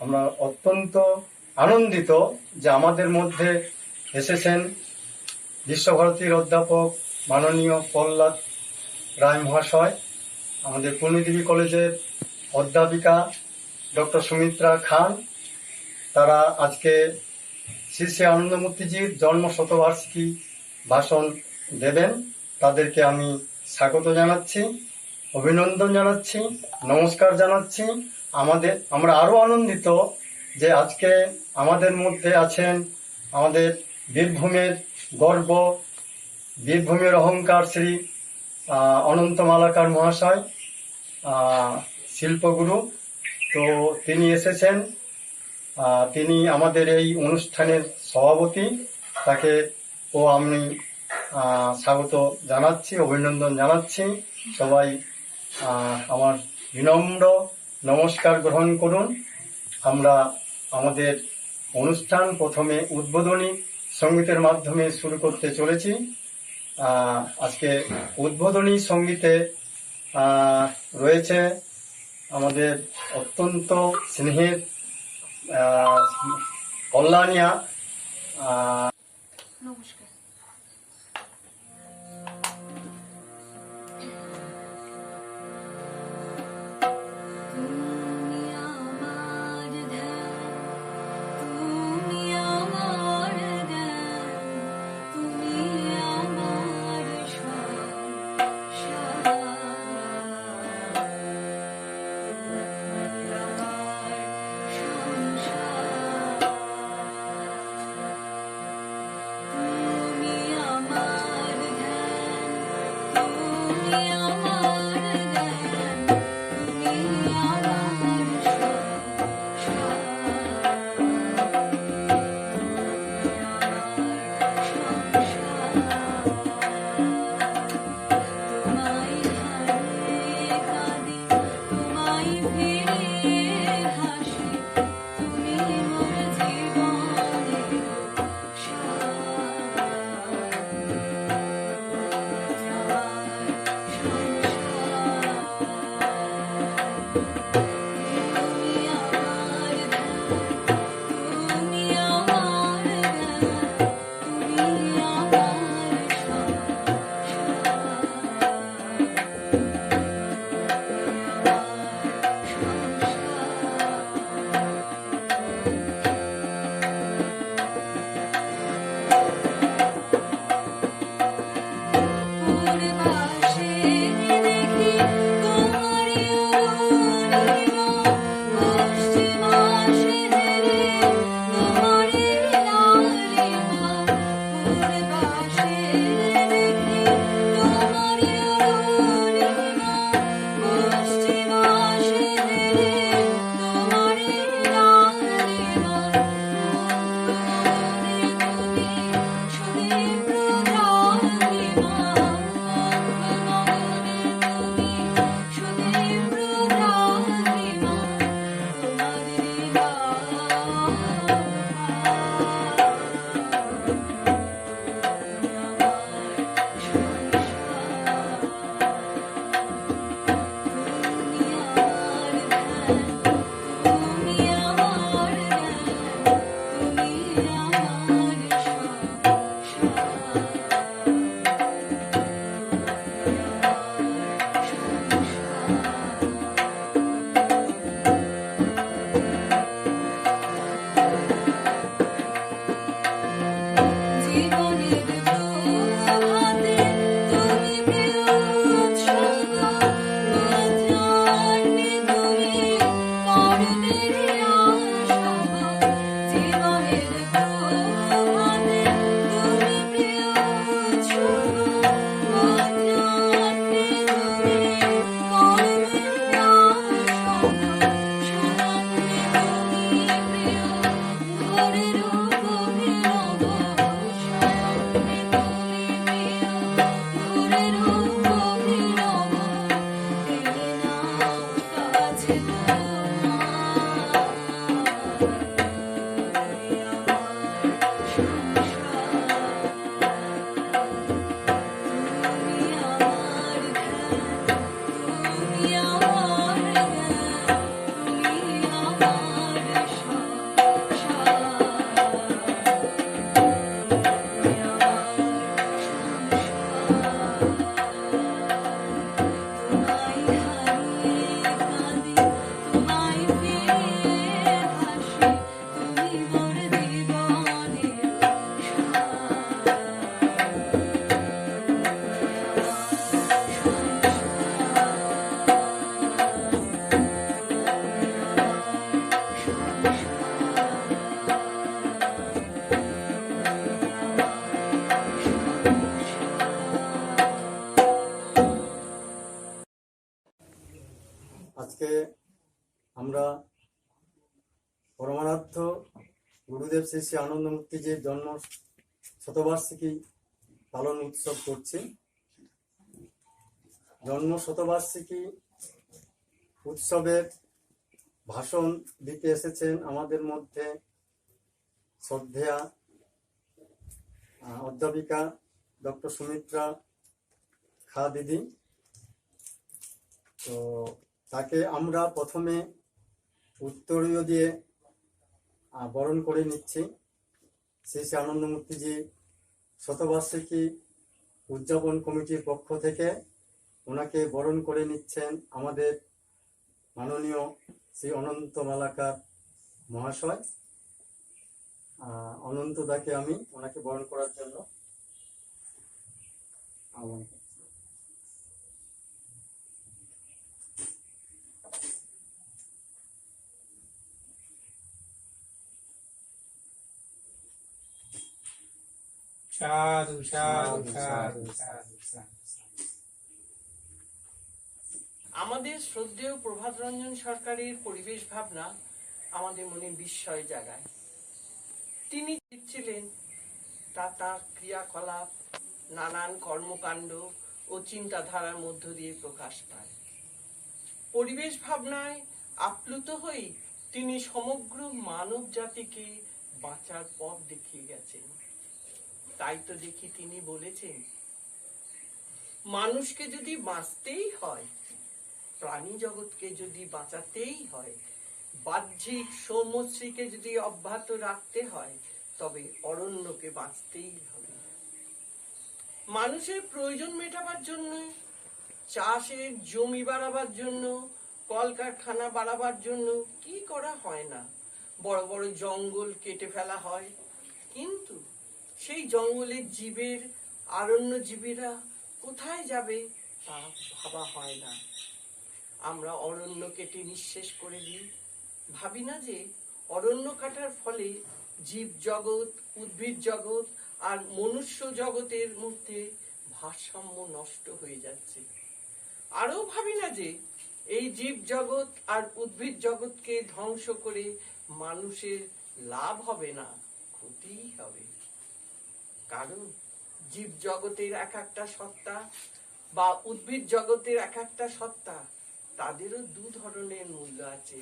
আমরা অত্যন্ত আনন্দিত যে আমাদের মধ্যে এসেছেন বিশ্বভারতীর অধ্যাপক মাননীয় প্রহ্লাদ রায় মহাশয়, আমাদের পূর্ণিদেবী কলেজের অধ্যাপিকা ডক্টর সুমিত্রা খান। তারা আজকে শ্রী শ্রী আনন্দমূর্তিজির জন্ম শতবার্ষিকী ভাষণ দেবেন। তাদেরকে আমি স্বাগত জানাচ্ছি, অভিনন্দন জানাচ্ছি, নমস্কার জানাচ্ছি। আমরা আরো আনন্দিত যে আজকে আমাদের মধ্যে আছেন আমাদের বীরভূমের গর্ব, বীরভূমের অহংকার শ্রী অনন্ত মালাকার মহাশয়, শিল্পগুরু। তো তিনি এসেছেন, তিনি আমাদের এই অনুষ্ঠানের সভাপতি। তাকে আমি স্বাগত জানাচ্ছি, অভিনন্দন জানাচ্ছি। সবাই আমার বিনম্র নমস্কার গ্রহণ করুন। আমরা আমাদের অনুষ্ঠান প্রথমে উদ্বোধনী সঙ্গীতের মাধ্যমে শুরু করতে চলেছি। আজকে উদ্বোধনী সঙ্গীতে রয়েছে আমাদের অত্যন্ত স্নেহের কল্যাণিয়া। নমস্কার। দেখি তোমার আজকে আমরা পরমারাধ্য গুরুদেব শ্রী শ্রী আনন্দমূর্তিজির জন্ম শতবার্ষিকী পালন উৎসব করছি। জন্ম শতবার্ষিকী উৎসবের ভাষণ দিতে এসেছেন আমাদের মধ্যে শ্রদ্ধেয়া অধ্যাপিকা ডক্টর সুমিত্রা খা দিদি। তো তাকে আমরা প্রথমে উত্তরীয় দিয়ে বরণ করে নিচ্ছি। শ্রী শ্রী আনন্দমূর্তিজি শতবার্ষিকী উদযাপন কমিটির পক্ষ থেকে ওনাকে বরণ করে নিচ্ছেন আমাদের মাননীয় শ্রী অনন্ত মালাকার মহাশয়। অনন্তদাকে আমি ওনাকে বরণ করার জন্য আহ্বান করছি। সাধু সাধু সাধু সাধু সাধু। আমাদের শ্রদ্ধেয় প্রভাত রঞ্জন সরকারের পরিবেশ ভাবনা আমাদের মনে বিস্ময় জাগায়। তিনি ছিলেন তা তার ক্রিয়াকলাপ, নানান কর্মকাণ্ড ও চিন্তাধারার মধ্য দিয়ে প্রকাশ পায়। পরিবেশ ভাবনায় আপ্লুত হয়ে তিনি সমগ্র মানব জাতিকে বাঁচার পথ দেখিয়ে গেছেন। তাই তো দেখি তিনি বলেছেন, মানুষকে যদি বাঁচতেই হয়, প্রাণী জগৎকে যদি বাঁচাতেই হয়, বাহ্যিক সৌম্যশ্রীকে যদি অব্যাহত রাখতে হয়, তবে অরণ্যকে বাঁচতেই হবে। মানুষের প্রয়োজন মেটাবার জন্য, চাষের জমি বাড়াবার জন্য, কলকারখানা বাড়াবার জন্য কি করা হয় না? বড় বড় জঙ্গল কেটে ফেলা হয়, কিন্তু সেই জঙ্গলের জীবের, আরণ্য জীবেরা কোথায় যাবে তা ভাবা হয় না। আমরা অরণ্য কেটে নিঃশেষ করে দিই, ভাবি না যে অরণ্য কাটার ফলে জীব জগৎ, উদ্ভিদ জগৎ আর মনুষ্য জগতের মধ্যে ভারসাম্য নষ্ট হয়ে যাচ্ছে। আরো ভাবি না যে এই জীব জগৎ আর উদ্ভিদ জগৎকে ধ্বংস করে মানুষের লাভ হবে না, ক্ষতিই হবে। কারণ জীব জগতের এক একটা সত্তা বা উদ্ভিদ জগতের এক একটা সত্তা, তাদেরও দু ধরনের মূল্য আছে।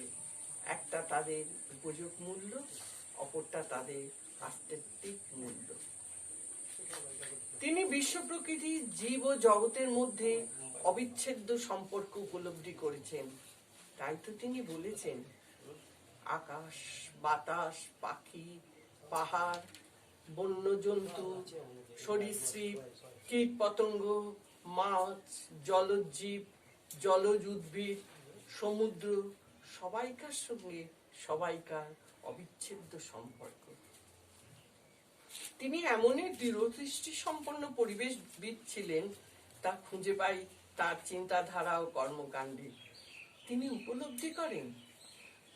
একটা তাদের উপযোগ মূল্য, অপরটা তাদের আধ্যাত্মিক মূল্য। তিনি বিশ্ব প্রকৃতি, জীব ও জগতের মধ্যে অবিচ্ছেদ্য সম্পর্ক উপলব্ধি করেছেন। তাই তো তিনি বলেছেন, আকাশ, বাতাস, পাখি, পাহাড়, বন্যজন্তু, সরীসৃপ, কীট পতঙ্গ, মাছ, জলজ জীব, জলজ উদ্ভিদ, সমুদ্র, সবাইকার সঙ্গে সবাইকার অবিচ্ছেদ্য সম্পর্ক। তিনি এমনই দৃঢ়দৃষ্টি সম্পন্ন পরিবেশবিদ ছিলেন, তা খুঁজে পাই তার চিন্তাধারা ও কর্মকাণ্ডে। তিনি উপলব্ধি করেন,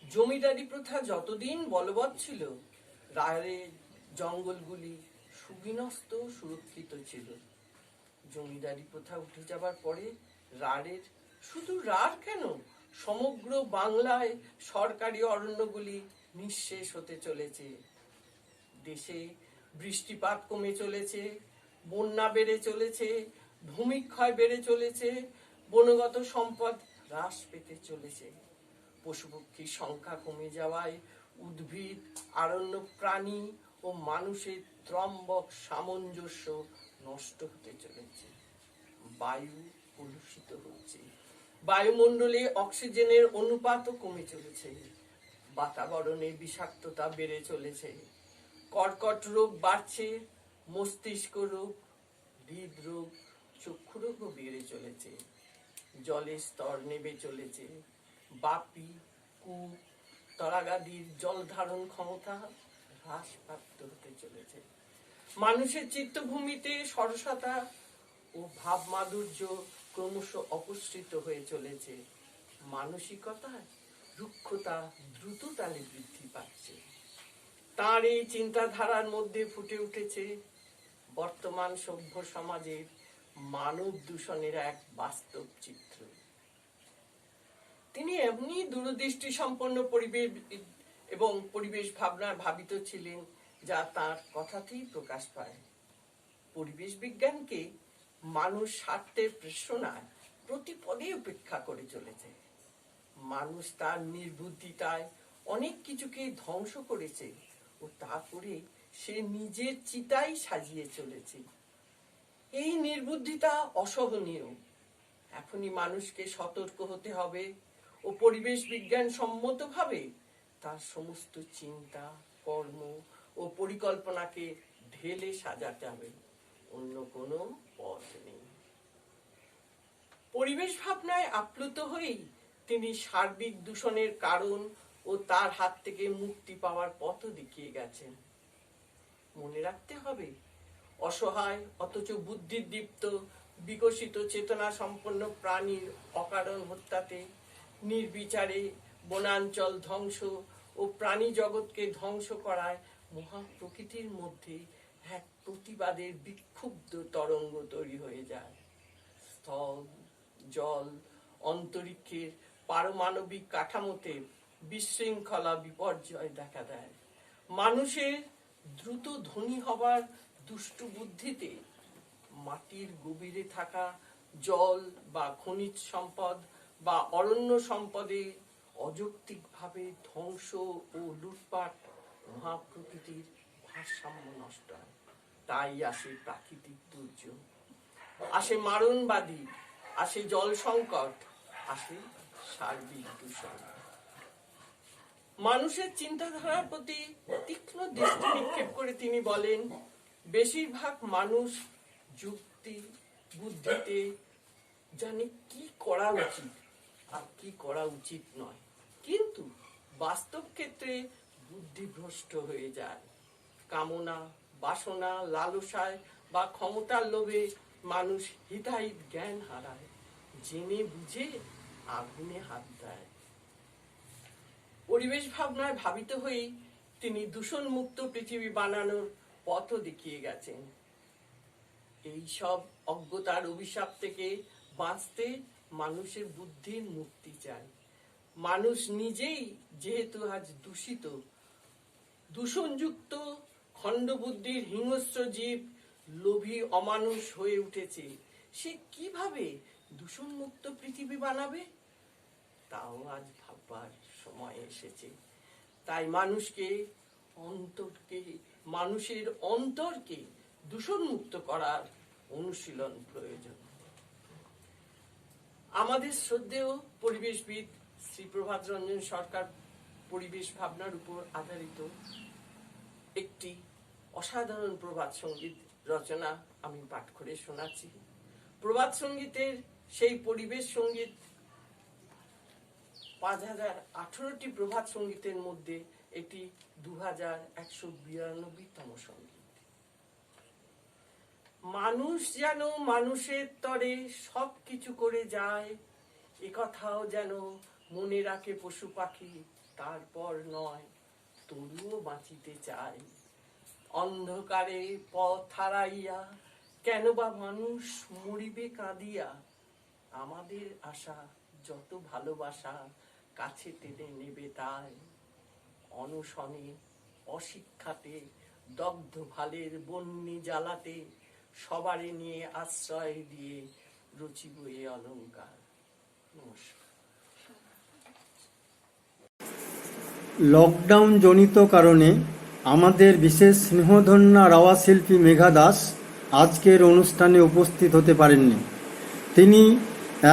জমিদারি প্রথা যতদিন বলবৎ ছিল, রাঢ়ের জঙ্গলগুলি সুবিন্যস্ত সুরক্ষিত ছিল। জমিদারি প্রথা উঠে যাবার পরে রাঢ়ের, শুধু রাঢ় কেন, সমগ্র বাংলায় সরকারি অরণ্যগুলি নিঃশেষ হতে চলেছে। দেশে বৃষ্টিপাত কমে চলেছে, বন্যা বেড়ে চলেছে, ভূমিক্ষয় বেড়ে চলেছে, বনগত সম্পদ হ্রাস পেতে চলেছে। পশুপক্ষীর সংখ্যা কমে যাওয়ায় উদ্ভিদ, আরণ্য প্রাণী ও মানুষের ত্রম্বক সামঞ্জস্য নষ্ট হতে চলেছে। বায়ু কলুষিত হচ্ছে, বায়ুমণ্ডলে অক্সিজেনের অনুপাতও কমে চলেছে, বাতাবরণে বিষাক্ততা বেড়ে চলেছে, কর্কট রোগ বাড়ছে, মস্তিষ্ক রোগ, হৃদরোগ, চক্ষু রোগও বেড়ে চলেছে, জলের স্তর নেমে চলেছে, বাপি, কূপ, তড়াগাদির জল ধারণ ক্ষমতা হ্রাসপ্রাপ্ত হতে চলেছে। মানুষের চিত্তভূমিতে সরসতা ও ভাব মাধুর্য ক্রমশ অপসৃত হয়ে চলেছে। মানসিকতায় রুক্ষতা দ্রুত তালে বৃদ্ধি পাচ্ছে। তার এই চিন্তাধারার মধ্যে ফুটে উঠেছে বর্তমান সভ্য সমাজের মানব দূষণের এক বাস্তব চিত্র। তিনি এমনি দূরদৃষ্টি সম্পন্ন পরিবেশ এবং পরিবেশ ভাবনার ভাবিত ছিলেন, যা তার কথাতেই প্রকাশ পায়। পরিবেশ বিজ্ঞানকে মানুষ স্বার্থের প্রেষণায় প্রতি পদে উপেক্ষা করে চলেছে। মানুষ তার নির্বুদ্ধিতায় অনেক কিছুকে ধ্বংস করেছে ও তা করে সে নিজের চিতাই সাজিয়ে চলেছে। এই নির্বুদ্ধিতা অসহনীয়। এখনই মানুষকে সতর্ক হতে হবে ও পরিবেশ বিজ্ঞান সম্মতভাবে তার সমস্ত চিন্তা, কর্ম ও পরিকল্পনাকে ঢেলে সাজাতে হবে। অন্য কোনো পথ নেই। পরিবেশ ভাবনায় আপ্লুত হয়েই তিনি সার্বিক দূষণের কারণ ও তার হাত থেকে মুক্তি পাওয়ার পথও দেখিয়ে গেছেন। মনে রাখতে হবে, অসহায় অথচ বুদ্ধিদীপ্ত বিকশিত চেতনা সম্পন্ন প্রাণীর অকারণ হত্যাতে, নির্বিচারে বনাঞ্চল ধ্বংস ও প্রাণী জগৎকে ধ্বংস করায় মহা প্রকৃতির মধ্যে এক প্রতিবাদের বিক্ষুব্ধ তরঙ্গ তৈরি হয়ে যায়। স্থল, জল, অন্তরিক্ষের পারমাণবিক কাঠামোতে বিশৃঙ্খলা বিপর্যয় দেখা দেয়। মানুষের দ্রুত ধনী হবার দুষ্টু বুদ্ধিতে মাটির গভীরে থাকা জল বা খনিজ সম্পদ বা অরণ্য সম্পদে অযৌক্তিকভাবে ধ্বংস ও লুটপাট মহাপ্রকৃতির ভারসাম্য নষ্ট হয়। তাই আসে প্রাকৃতিক দুর্যোগ, আসে মারণবাদী, আসে জল সংকট, আসে সার্বিক দূষণ। মানুষের চিন্তাধারার প্রতি তীক্ষ্ণ দৃষ্টি নিক্ষেপ করে তিনি বলেন, বেশিরভাগ মানুষ যুক্তি বুদ্ধিতে জানে কি করা উচিত আর কি করা উচিত নয়, কিন্তু বাস্তব ক্ষেত্রে বুদ্ধিভ্রষ্ট হয়ে যায়। কামনা, বাসনা, লালসায় বা ক্ষমতার লোভে মানুষ হিতাহিত জ্ঞান হারায়, জেনে বুঝে আগুনে হাত দেয়। পরিবেশ ভাবনায় ভাবিত হয়েই তিনি দূষণ মুক্ত পৃথিবী বানানোর পথও দেখিয়ে গেছেন। এই সব অজ্ঞতার অভিশাপ থেকে বাঁচতে মানুষের বুদ্ধির মুক্তি চায়। মানুষ নিজেই যেহেতু আজ দূষিত, দূষণযুক্ত, খণ্ডবুদ্ধির হিংস্র জীব, লোভী অমানুষ হয়ে উঠেছে, সে কিভাবে দূষণমুক্ত পৃথিবী বানাবে তাও আজ ভাববার সময় এসেছে। তাই মানুষের অন্তরকে দূষণমুক্ত করার অনুশীলন প্রয়োজন। আমাদের শ্রদ্ধেয় পরিবেশবিদ শ্রী প্রভাত রঞ্জন সরকার পরিবেশ ভাবনার উপর আধারিত একটি অসাধারণ প্রভাত সঙ্গীত রচনা আমি পাঠ করে শোনাচ্ছি। প্রভাত সঙ্গীতের সেই পরিবেশ সঙ্গীত 5018টি প্রভাত সঙ্গীতের মধ্যে এটি 2192তম সঙ্গীত। মানুষ যেন মানুষের তরে সব কিছু করে যায়, একথাও যেন মনে রাখে পশু পাখি, তারপর নয় তরুও বাঁচিতে চায়। অন্ধকারে পথ হারাইয়া কেন বা মানুষ মরিবে কাঁদিয়া, আমাদের আশা যত ভালোবাসা কাছে টেনে নেবে তাই। অনশনে অশিক্ষাতে দগ্ধ ভালের বন্যি জ্বালাতে, সবারে নিয়ে আশ্রয় দিয়ে রচিব এ অলঙ্কার। নমস্কার। লকডাউন জনিত কারণে আমাদের বিশেষ স্নেহধন্যা রাওয়া শিল্পী মেঘা দাস আজকের অনুষ্ঠানে উপস্থিত হতে পারেননি। তিনি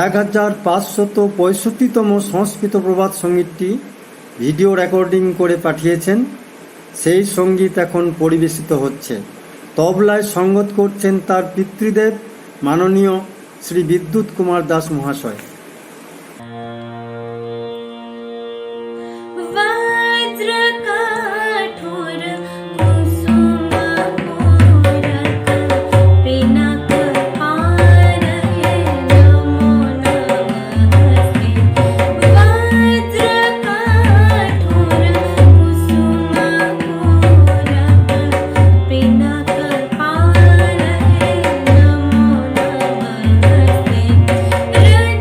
1565তম সংস্কৃত প্রভাত সঙ্গীতটি ভিডিও রেকর্ডিং করে পাঠিয়েছেন। সেই সঙ্গীত এখন পরিবেশিত হচ্ছে। তবলায় সঙ্গত করছেন তার পিতৃদেব মাননীয় শ্রী বিদ্যুৎ কুমার দাস মহাশয়।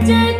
Jai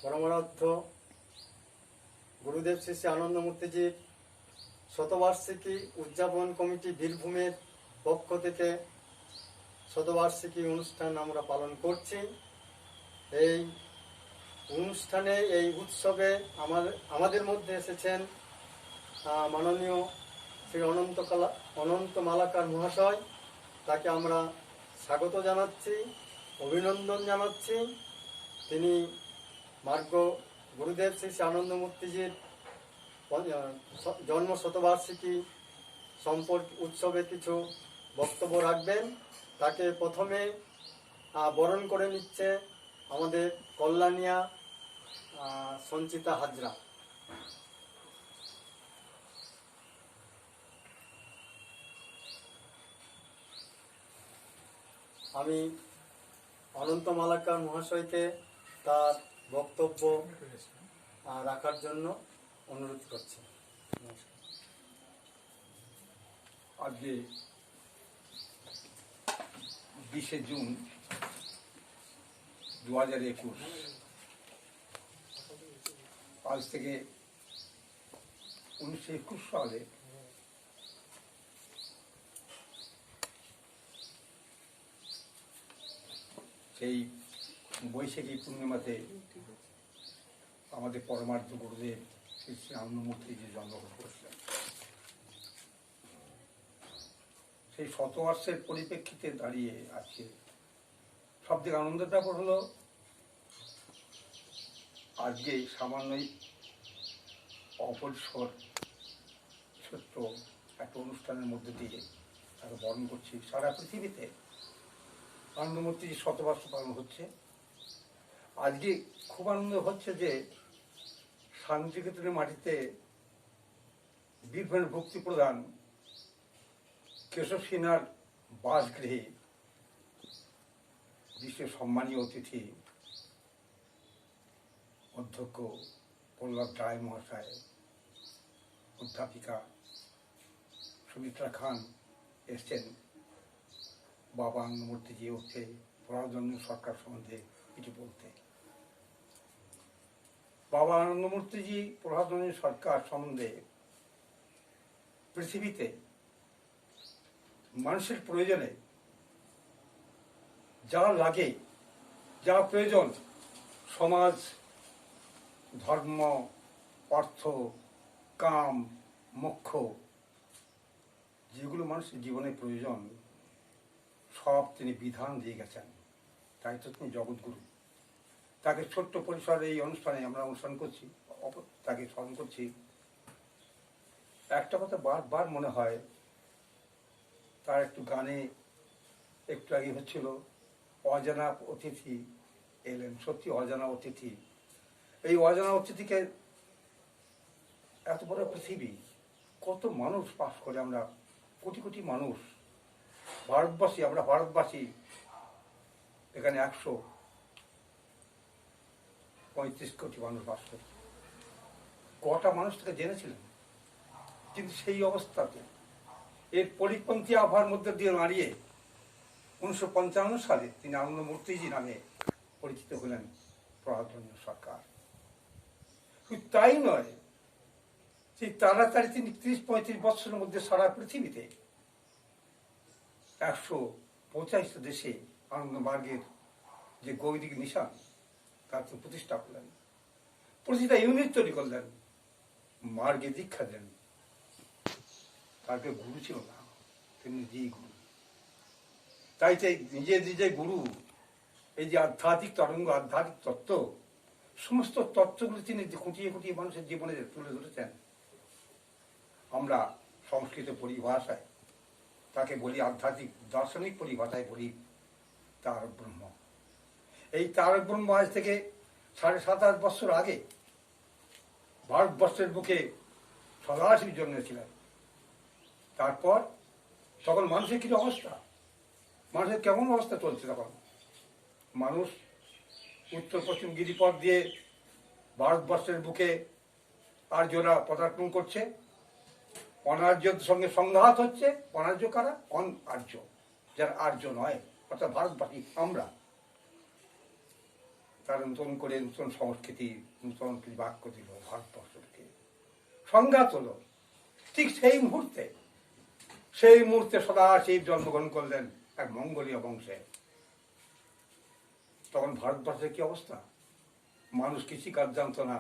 পরমারাধ্য গুরুদেব শ্রী শ্রী আনন্দমূর্তিজির শতবার্ষিকী উদযাপন কমিটি বীরভূমের পক্ষ থেকে শতবার্ষিকী অনুষ্ঠান আমরা পালন করছি। এই অনুষ্ঠানে, এই উৎসবে আমাদের মধ্যে এসেছেন মাননীয় শ্রী অনন্ত মালাকার মহাশয়। তাকে আমরা স্বাগত জানাচ্ছি, অভিনন্দন জানাচ্ছি। তিনি মার্গ গুরুদেব শ্রী শ্রী আনন্দমূর্তিজির জন্ম শতবার্ষিকী উৎসবে কিছু বক্তব্য রাখবেন। তাকে প্রথমে বরণ করে নিচ্ছে আমাদের কল্যাণিয়া সঞ্চিতা হাজরা। আমি অনন্ত মালাকার মহাশয়কে তার বক্তব্য রাখার জন্য অনুরোধ করছি। আজকে 20শে জুন 2021, আজ থেকে 1921 সালে সেই বৈশাখী পূর্ণিমাতে আমাদের পরমার্থ গুরুদেব শ্রী শ্রী আনন্দমূর্তিজি জন্মগ্রহণ করেছিলেন। সেই শতবর্ষের পরিপ্রেক্ষিতে দাঁড়িয়ে আজকে সব থেকে আনন্দের ব্যাপার হলো আজকে সামান্যই অপরিসর ছোট্ট একটা অনুষ্ঠানের মধ্যে দিয়ে তাকে বরণ করছি। সারা পৃথিবীতে আনন্দমূর্তিজির শতবর্ষ পালন হচ্ছে। আজকে খুব আনন্দ হচ্ছে যে শান্তিক্ষেত্রের মাটিতে বীরভূমের ভক্তি প্রধান কেশব সিনহার বাসগৃহে বিশেষ সম্মানীয় অতিথি অধ্যক্ষ প্রহ্লাদ রায় মহাশয়, অধ্যাপিকা সুমিত্রা খান এসছেন বাবা আনন্দমূর্তিজি উঠে প্রহ্লাদ সরকার সম্বন্ধে কিছু বলতে। বাবা আনন্দমূর্তিজি প্রহ্লাদ সরকার সম্বন্ধে পৃথিবীতে মানুষের প্রয়োজনে যা লাগে, যা প্রয়োজন, সমাজ, ধর্ম, অর্থ, কাম, মোক্ষ, যেগুলো মানুষের জীবনে প্রয়োজন সব তিনি বিধান দিয়ে গেছেন। তাই তো তিনি জগৎগুরু। তাকে ছোট্ট পরিসরে এই অনুষ্ঠানে আমরা অনুষ্ঠান করছি, তাকে স্মরণ করছি। একটা কথা বারবার মনে হয়, তার একটু গানে একটু আগে হচ্ছিল অজানা অতিথি এলেন। সত্যি অজানা অতিথি। এই অজানা অতিথিকে এত বড় পৃথিবী, কত মানুষ বাস করে, আমরা কোটি কোটি মানুষ ভারতবাসী, আমরা ভারতবাসী এখানে 135 কোটি মানুষ বাস করে। কটা মানুষ থেকে জেনেছিলেন? কিন্তু সেই অবস্থাতে এর পরিপন্থী আবহাওয়ার মধ্যে দিয়ে দাঁড়িয়ে 1955 সালে তিনি আনন্দমূর্তিজি নামে পরিচিত হলেন প্রহ্লাদ সরকার। তাই নয়, সেই তাড়াতাড়ি তিনি 30-35 বছরের মধ্যে সারা পৃথিবীতে 185 দেশে আনন্দমার্গের যে গৈরিক মিশন তার প্রতিষ্ঠা করলেন। প্রতিটা ইউনিট তৈরি করলেন, মার্গে দীক্ষা দেন। তাকে গুরু ছিল না, তিনি নিজেই গুরু। তাই নিজে গুরু। এই যে আধ্যাত্মিক তরঙ্গ, আধ্যাত্মিক তত্ত্ব, সমস্ত তত্ত্বগুলো তিনি খুঁটিয়ে খুঁটিয়ে মানুষের জীবনে তুলে ধরেছেন। আমরা সংস্কৃত পরিভাষায় তাকে বলি, আধ্যাত্মিক দার্শনিক পরিভাষায় বলি তারক ব্রহ্ম। এই তারক ব্রহ্ম আজ থেকে 7.5 বছর আগে ভারতবর্ষের বুকে সদাশিব জন্মেছিলেন। তারপর তখন মানুষের কি অবস্থা, মানুষের কেমন অবস্থা চলছে? তখন মানুষ উত্তর পশ্চিম গিরিপথ দিয়ে ভারতবর্ষের বুকে আর্যরা পদার্পণ করছে, অনার্যর সঙ্গে সংঘাত হচ্ছে। অনার্য কারা? আর্য, যারা আর্য নয়, অর্থাৎ ভারতবাসী আমরা। তারা নতুন করে নতুন সংস্কৃতি, নতুন কিছু বাক্য দিল ভারতবর্ষকে, সংঘাত হলো। ঠিক সেই মুহূর্তে সদাশিব জন্মগ্রহণ করলেন এক মঙ্গোলীয় বংশে। তখন ভারতবর্ষের কি অবস্থা? মানুষ কৃষিকাজ জানতো না,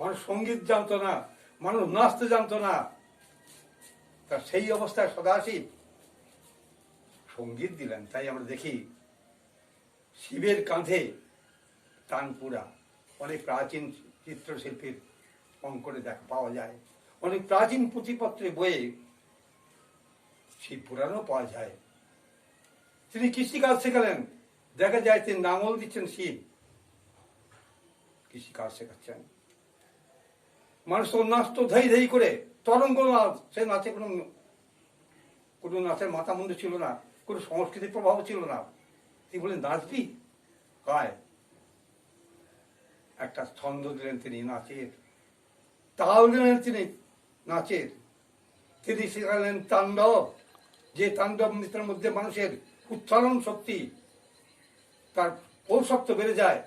মানুষ সঙ্গীত জানতো না, মানুষ নাচতে জানতো না। তা সেই অবস্থায় সদাশিব সঙ্গীত দিলেন। তাই আমরা দেখি শিবের কাঁধে তানপুরা, অনেক প্রাচীন চিত্রশিল্পীর অঙ্কনে দেখা পাওয়া যায়, অনেক প্রাচীন পুঁথিপত্রে বইয়ে শিব পুরাণও পাওয়া যায়। তিনি কৃষিকাজ শেখালেন, দেখা যায় তিনি নাঙল দিচ্ছেন, শিব কৃষিকাজ শেখাচ্ছেন। মানুষ তো নাচতো ধেই ধেই করে, তরঙ্গ নাচ। সে নাচে কোনো নাচের মাথা মুন্ডু ছিল না, কোনো সংস্কৃতির প্রভাব ছিল না। তিনি বলেন নাচবি, গায়। একটা ছন্দ দিলেন তিনি নাচের, তাল দিলেন তিনি নাচের। তিনি শেখালেন তাণ্ডব, যে তাণ্ডব নৃত্যের মধ্যে মানুষের উচ্চারণ শক্তি, তার পৌষত্ব বেড়ে যায়,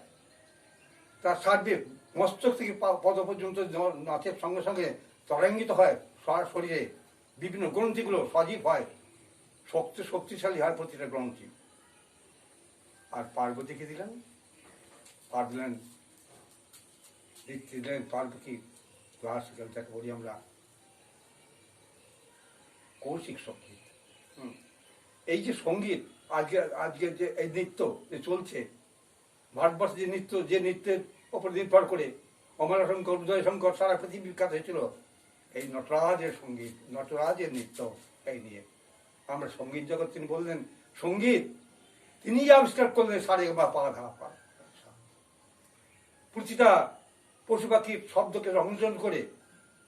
তার সার্বিক মস্তক থেকে পদ পর্যন্ত নাচের সঙ্গে সঙ্গে তরঙ্গিত হয় শরীরে, বিভিন্ন গ্রন্থিগুলো সজীব হয়, শক্তিশালী হয় প্রতিটা গ্রন্থি। আর পার্বতীকে দিলেন, দিলেন পার্বতী ক্লাসিক্যাল, যাকে বলি আমরা কৌশিক সঙ্গীত। এই যে সঙ্গীত, আজকের যে এই নৃত্য যে চলছে ভারতবর্ষে, যে নৃত্যের উপর নির্ভর করে অমলাশঙ্কর, উদয়শঙ্কর সারা পৃথিবী বিখ্যাত হয়েছিল, এই নটরাজের সঙ্গীত, নটরাজের নৃত্য, এই নিয়ে আমরা সঙ্গীত জগৎ। তিনি বললেন সঙ্গীত তিনিই আবিষ্কার করলেন, সারে বা পা ধা পা। প্রতিটা পশু পাখির শব্দকে সংযোজন করে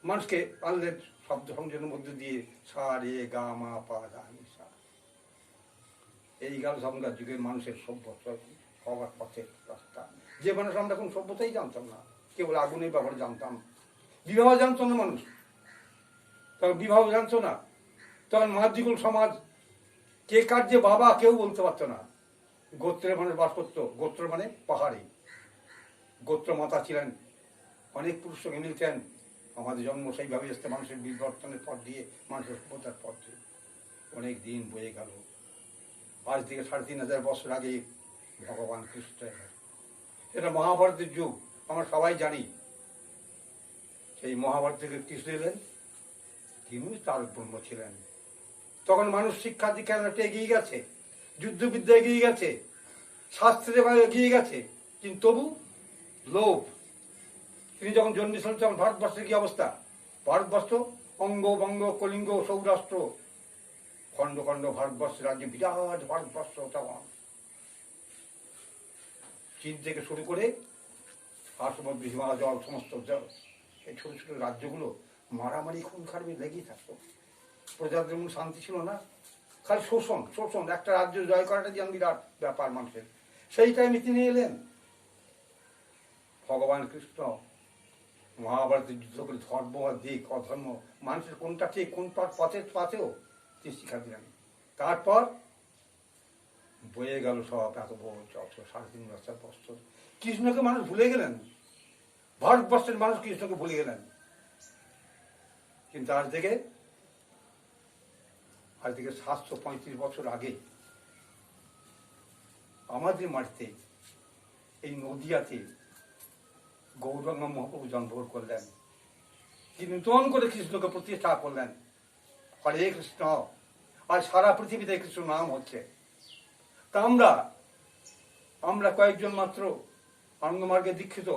মানুষকে আনলেন শব্দ সংযোজনের মধ্যে দিয়ে, সা রে গা মা পা ধা নিশা। এই গেল তখনকার যুগের মানুষের সভ্য হওয়ার পথের রাস্তা। যে মানুষ আমরা কোন সভ্যতাই জানতাম না, কেবল আগুনের ব্যাপারে জানতাম। বিবাহ জানতো না মানুষ, তখন বিবাহ জানতো না, তখন মাতৃকুল সমাজ, কে কার যে বাবা কেউ বলতে পারতো না। গোত্রের মানুষ বাস করতো, গোত্র মানে পাহাড়ি। গোত্র মাতা ছিলেন, অনেক পুরুষ সঙ্গে মিলতেন। আমাদের জন্ম সেইভাবে এসছে, মানুষের বিবর্তনের পথ দিয়ে, মানুষের সভ্যতার পথ দিয়ে। অনেক দিন বয়ে গেল। আজ থেকে 3500 বছর আগে ভগবান কৃষ্ণ, এটা মহাভারতের যুগ, আমরা সবাই জানি। সেই মহাভারত থেকে কৃষ্ণ এলেন, তিনি তার ব্রহ্ম ছিলেন। তখন মানুষ শিক্ষা দীক্ষা এগিয়ে গেছে, যুদ্ধবিদ্যা এগিয়ে গেছে, শাস্ত্রে এগিয়ে গেছে, কিন্তু তবু লোভ। তিনি যখন জন্মেছিলেন তখন ভারতবর্ষের কি অবস্থা? ভারতবর্ষ অঙ্গ বঙ্গ কলিঙ্গ সৌরাষ্ট্র খণ্ড খণ্ড ভারতবর্ষের রাজ্যে বিরাট ভারতবর্ষ। তখন চীন থেকে শুরু করে সমুদ্র, হিমালয়, সমস্ত এই ছোট ছোট রাজ্যগুলো মারামারি খুন খারাপি লেগেই থাকতো। প্রজাদের মধ্যে শান্তি ছিল না, খালি শোষণ শোষণ। একটা রাজ্য জয় করাটা যেন বিরাট ব্যাপার মানুষের। সেই টাইমে তিনি এলেন, ভগবান কৃষ্ণ মহাভারতের যুদ্ধ করে ধর্ম আর দিক অধর্ম, মানুষের কোনটা ঠিক কোন পথের পাথেও তিনি শিক্ষা দিলেন। তারপর বয়ে গেল সব এত বড় 3.5 বছর। কৃষ্ণকে মানুষ ভুলে গেলেন, ভারতবর্ষের মানুষ কৃষ্ণকে ভুলে গেলেন। কিন্তু আজ থেকে 735 বছর আগে আমাদের মাটিতে, এই নদিয়াতে গৌরাঙ্গ মহাপ্রভু জন্মগ্রহণ করলেন। তিনি নতুন করে কৃষ্ণকে প্রতিষ্ঠা করলেন। হরে কৃষ্ণ। আর সারা পৃথিবীতে কৃষ্ণ নাম হচ্ছে। তা আমরা কয়েকজন মাত্র আনন্দমার্গে দীক্ষিত,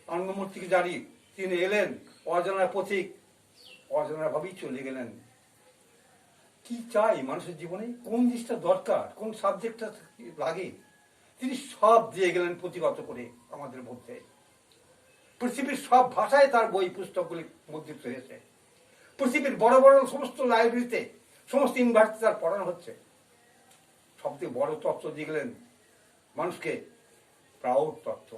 আনন্দমূর্তিকে জানি। তিনি এলেন অজানা পথিক, অজানা ভাবেই চলে গেলেন। কি চাই মানুষের জীবনে, কোন জিনিসটা দরকার, কোন সাবজেক্টটা লাগে, তিনি সব দিয়ে গেলেন পুঁথিগত করে আমাদের মধ্যে। পৃথিবীর সব ভাষায় তার বই পুস্তকগুলি মুদ্রিত হয়েছে। পৃথিবীর বড় বড় সমস্ত লাইব্রেরিতে, সমস্ত ইউনিভার্সিটি তার পড়ানো হচ্ছে। সবথেকে বড় তত্ত্ব দিয়ে গেলেন মানুষকে, প্রাউড তত্ত্ব।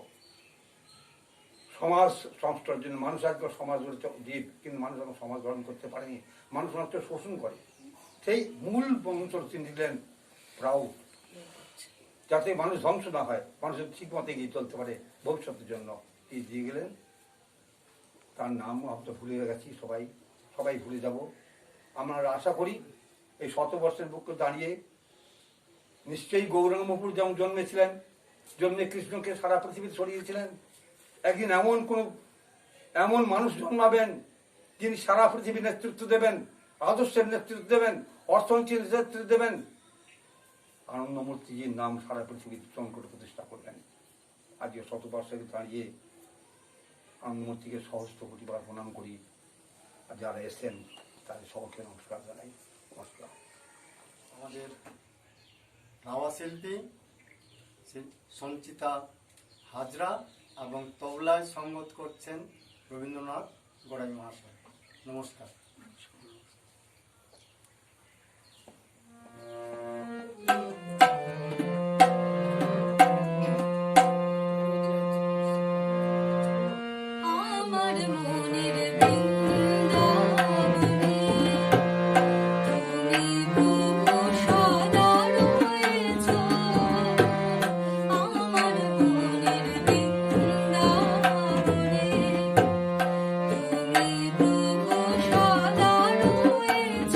সমাজ সংস্কারের জন্য মানুষ আজকাল সমাজ জীব, কিন্তু মানুষ এখন সমাজ গ্রহণ করতে পারেনি, মানুষ মানুষকে শোষণ করে। সেই মূল মন্ত্র তিনি দিলেন প্রাউড। যাতে মানুষ ধ্বংস না হয়, মানুষের ঠিক মতো এগিয়ে চলতে পারে ভবিষ্যতের জন্য এই দিয়ে গেলেন। তার নাম হয়তো ভুলে গেছি, সবাই ভুলে যাব। আমরা আশা করি এই 100 বর্ষের বুকে দাঁড়িয়ে নিশ্চয়ই গৌরাঙ্গ মহাপুর যেমন জন্মেছিলেন, জন্মে কৃষ্ণকে সারা পৃথিবীতে ছড়িয়েছিলেন, একদিন এমন মানুষ জন্মাবেন যিনি সারা পৃথিবীর নেতৃত্ব দেবেন, আদর্শের নেতৃত্ব দেবেন, অর্থনীতির নেতৃত্ব দেবেন। আনন্দমূর্তিজির নাম সারা পৃথিবীতে চমকে প্রতিষ্ঠা করলেন। আজকে 100 বর্ষে দাঁড়িয়ে আনন্দমূর্তিকে সহস্র কোটিবার প্রণাম করি। আর যারা এসেছেন তাদের সকলকে নমস্কার জানাই। নমস্কার। আমাদের রাওয়া শিল্পী সঞ্চিতা হাজরা এবং তবলায় সঙ্গত করছেন রবীন্দ্রনাথ গড়াই মহাশয়। নমস্কার। আমার মনের বৃন্দাবনে তুমি প্রভু সদা রয়েছ। আমার মনের বৃন্দাবনে তুমি প্রভু সদা রয়েছ।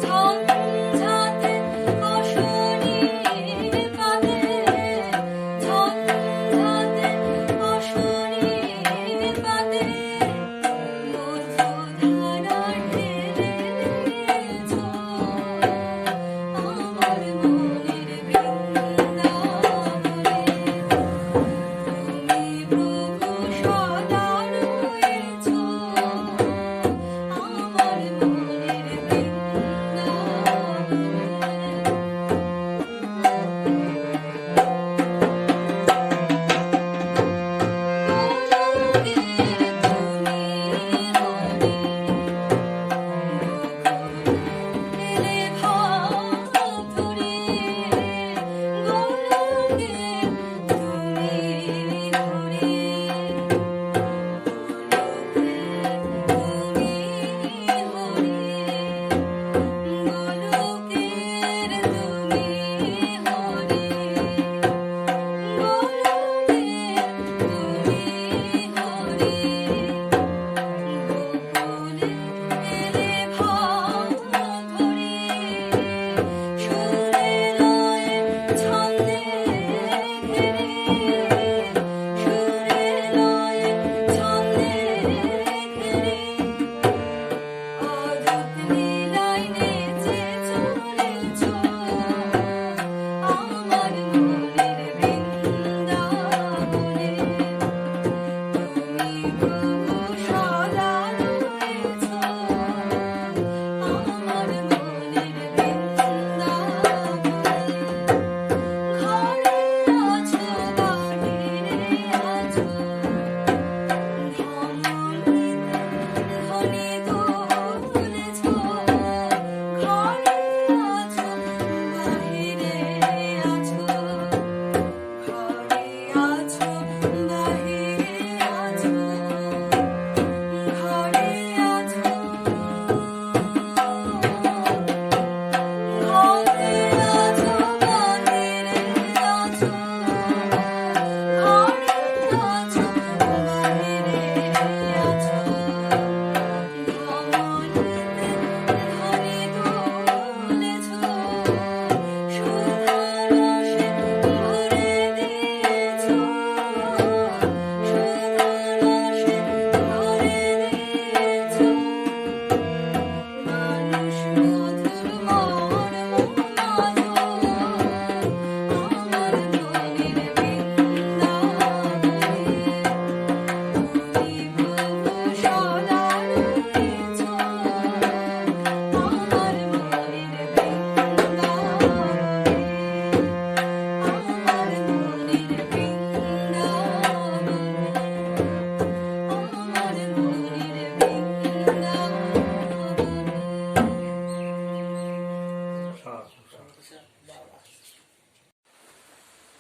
ঝঞ্ঝাতে অশরীর পাতে, ঝঞ্ঝাতে অশরীর পাতে মধুধারা ঢেলেছ। আমার মনের বৃন্দাবনে তুমি প্রভু সদা রয়েছ। আমার মনের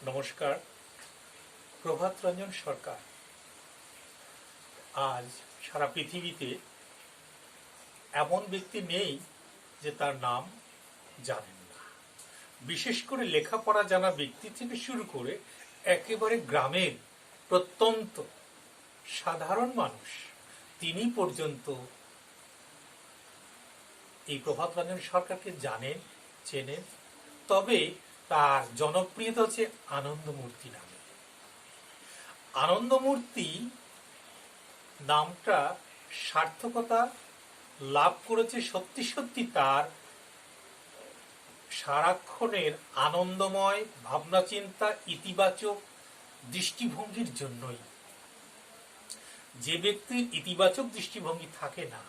নমস্কার। প্রভাত রঞ্জন সরকার আজ সারা পৃথিবীতে এমন ব্যক্তি নেই যে তার নাম জানেন না। বিশেষ করে লেখাপড়া জানা ব্যক্তি থেকে শুরু করে একেবারে গ্রামের প্রত্যন্ত সাধারণ মানুষ তিনি পর্যন্ত এই প্রভাত রঞ্জন সরকারকে জানেন, চেনেন। তবে তার জনপ্রিয়তা হচ্ছে আনন্দমূর্তি নামে। আনন্দমূর্তি নামটা সার্থকতা লাভ করেছে সত্যি সত্যি তার সারাক্ষণের আনন্দময় ভাবনা চিন্তা, ইতিবাচক দৃষ্টিভঙ্গির জন্যই। যে ব্যক্তির ইতিবাচক দৃষ্টিভঙ্গি থাকে না,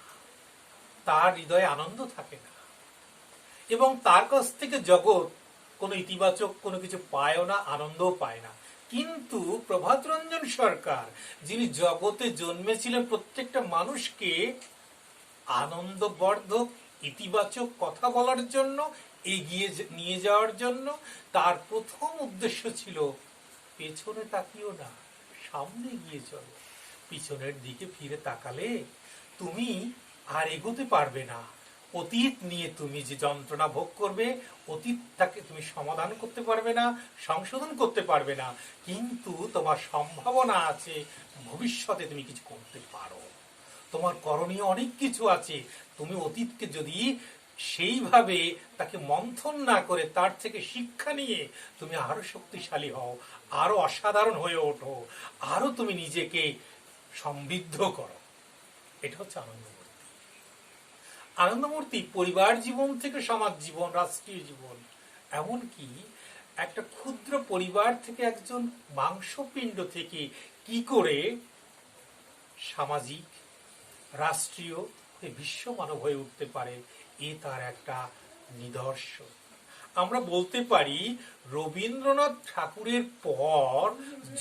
তার হৃদয়ে আনন্দ থাকে না, এবং তার কাছ থেকে জগৎ কোনো ইতিবাচক কোনো কিছু পায়ও না, আনন্দও পায় না। কিন্তু প্রভাত রঞ্জন সরকার, যিনি জগতে জন্মেছিলেন প্রত্যেকটা মানুষকে আনন্দবর্ধক ইতিবাচক কথা বলার জন্য, এগিয়ে নিয়ে যাওয়ার জন্য, তার প্রথম উদ্দেশ্য ছিল পেছনে তাকিও না, সামনে গিয়ে চলো। পিছনের দিকে ফিরে তাকালে তুমি আর এগোতে পারবে না। অতীত নিয়ে তুমি যে যন্ত্রণা ভোগ করবে, অতীতটাকে তুমি সমাধান করতে পারবে না, সংশোধন করতে পারবে না, কিন্তু তোমার সম্ভাবনা আছে ভবিষ্যতে তুমি কিছু করতে পারো। তোমার করণীয় অনেক কিছু আছে। তুমি অতীতকে যদি সেইভাবে তাকে মন্থন না করে তার থেকে শিক্ষা নিয়ে তুমি আরো শক্তিশালী হও, আরো অসাধারণ হয়ে ওঠো, আরো তুমি নিজেকে সমৃদ্ধ করো। এটা হচ্ছে আনন্দমূর্তি। আনন্দমূর্তি পরিবার জীবন থেকে সমাজ জীবন, রাষ্ট্রীয় জীবন, এমনকি একটা ক্ষুদ্র পরিবার থেকে একজন মাংসপিণ্ড থেকে কি করে সামাজিক, রাষ্ট্রীয়, বিশ্ব মানব হয়ে উঠতে পারে, এ তার একটা নিদর্শন। আমরা বলতে পারি রবীন্দ্রনাথ ঠাকুরের পর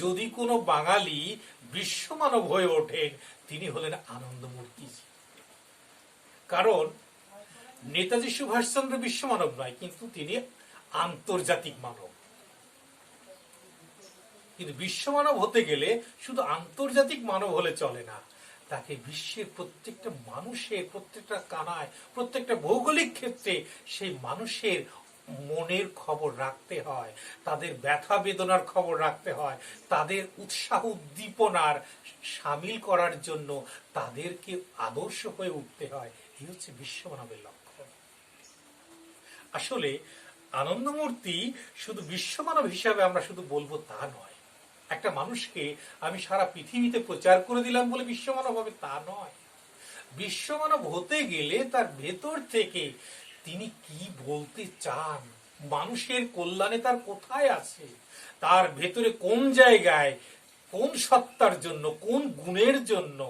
যদি কোনো বাঙালি বিশ্বমানব হয়ে ওঠেন, তিনি হলেন আনন্দমূর্তি। কারণ নেতাজি সুভাষচন্দ্র বিশ্বমানব নয়, কিন্তু তিনি আন্তর্জাতিক মানব। কিন্তু বিশ্বমানব হতে গেলে শুধু আন্তর্জাতিক মানব হলে চলে না, তাকে বিশ্বের প্রত্যেকটা মানুষের, প্রত্যেকটা কানায়, প্রত্যেকটা ভৌগোলিক ক্ষেত্রে সেই মানুষের মনের খবর রাখতে হয়, তাদের ব্যথা বেদনার খবর রাখতে হয়, তাদের উৎসাহ উদ্দীপনার সামিল করার জন্য তাদেরকে আদর্শ হয়ে উঠতে হয়। এই হচ্ছে বিশ্বমানবের লক্ষ্য। আসলে আনন্দমূর্তি শুধু বিশ্বমানব হিসাবে আমরা শুধু বলবো তা নয়। একটা মানুষকে আমি সারা পৃথিবীতে প্রচার করে দিলাম বলে বিশ্বমানব হবে তা নয়। বিশ্বমানব হতে গেলে তার ভেতর থেকে তিনি কি বলতে চান, মানুষের কল্যাণে তার কোথায় আছে, তার ভেতরে কোন জায়গায়, কোন সত্তার জন্য, কোন গুণের জন্য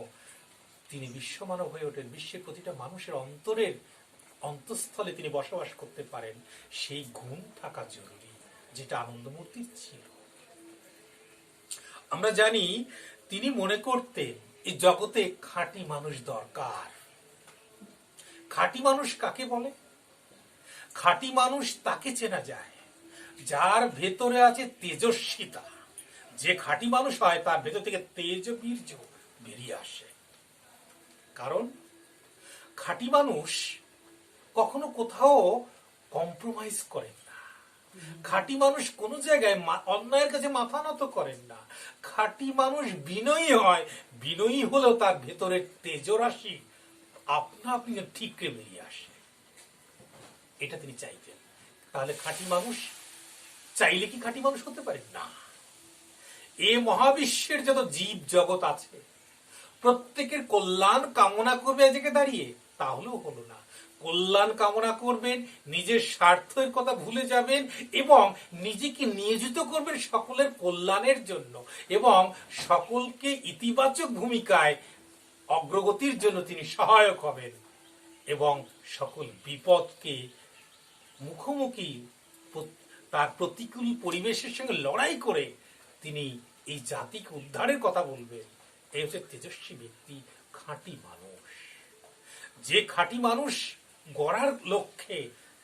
তিনি বিশ্বমানব হয়ে ওঠেন, বিশ্বের প্রতিটা মানুষের অন্তরের অন্তঃস্থলে তিনি বসবাস করতে পারেন, সেই গুণ থাকা জরুরি, যেটা আনন্দমূর্তির ছিল। আমরা জানি তিনি মনে করতেন এই জগতে খাঁটি মানুষ দরকার। খাঁটি মানুষ কাকে বলে? খাঁটি মানুষ তাকে চেনা যায় যার ভেতরে আছে তেজস্বিতা। যে খাঁটি মানুষ হয় তার ভেতর থেকে তেজ বীর্য বেরিয়ে আসে। কারণ খাঁটি মানুষ কখনো কোথাও কম্প্রোমাইজ করেন না। খাঁটি মানুষ কোন জায়গায় অন্যায়ের কাছে মাথা নত করেন না। খাঁটি মানুষ বিনয়ী হয়, বিনয়ী হলেও তার ভেতরের তেজরাশি আপনা আপনি ঠিকরে বেরিয়ে আসে। এটা তিনি চাইতেন। তাহলে খাঁটি মানুষ চাইলে কি খাঁটি মানুষ হতে পারে না? এ মহাবিশ্বের যত জীব জগৎ আছে প্রত্যেকের কল্যাণ কামনা করবে এদিকে দাঁড়িয়ে, তাহলেও হলো না। কল্যাণ কামনা করবেন, নিজের স্বার্থের কথা ভুলে যাবেন এবং নিজেকে নিয়োজিত করবেন সকলের কল্যাণের জন্য এবং সকলকে ইতিবাচক ভূমিকায় অগ্রগতির জন্য তিনি সহায়ক হবেন এবং সকল বিপদকে মুখোমুখি তার প্রতিকূল পরিবেশের সঙ্গে লড়াই করে তিনি এই জাতিকে উদ্ধারের কথা বলবেন। এই হচ্ছে তেজস্বী ব্যক্তি, খাঁটি মানুষ। যে খাঁটি মানুষ গড়ার লক্ষ্যে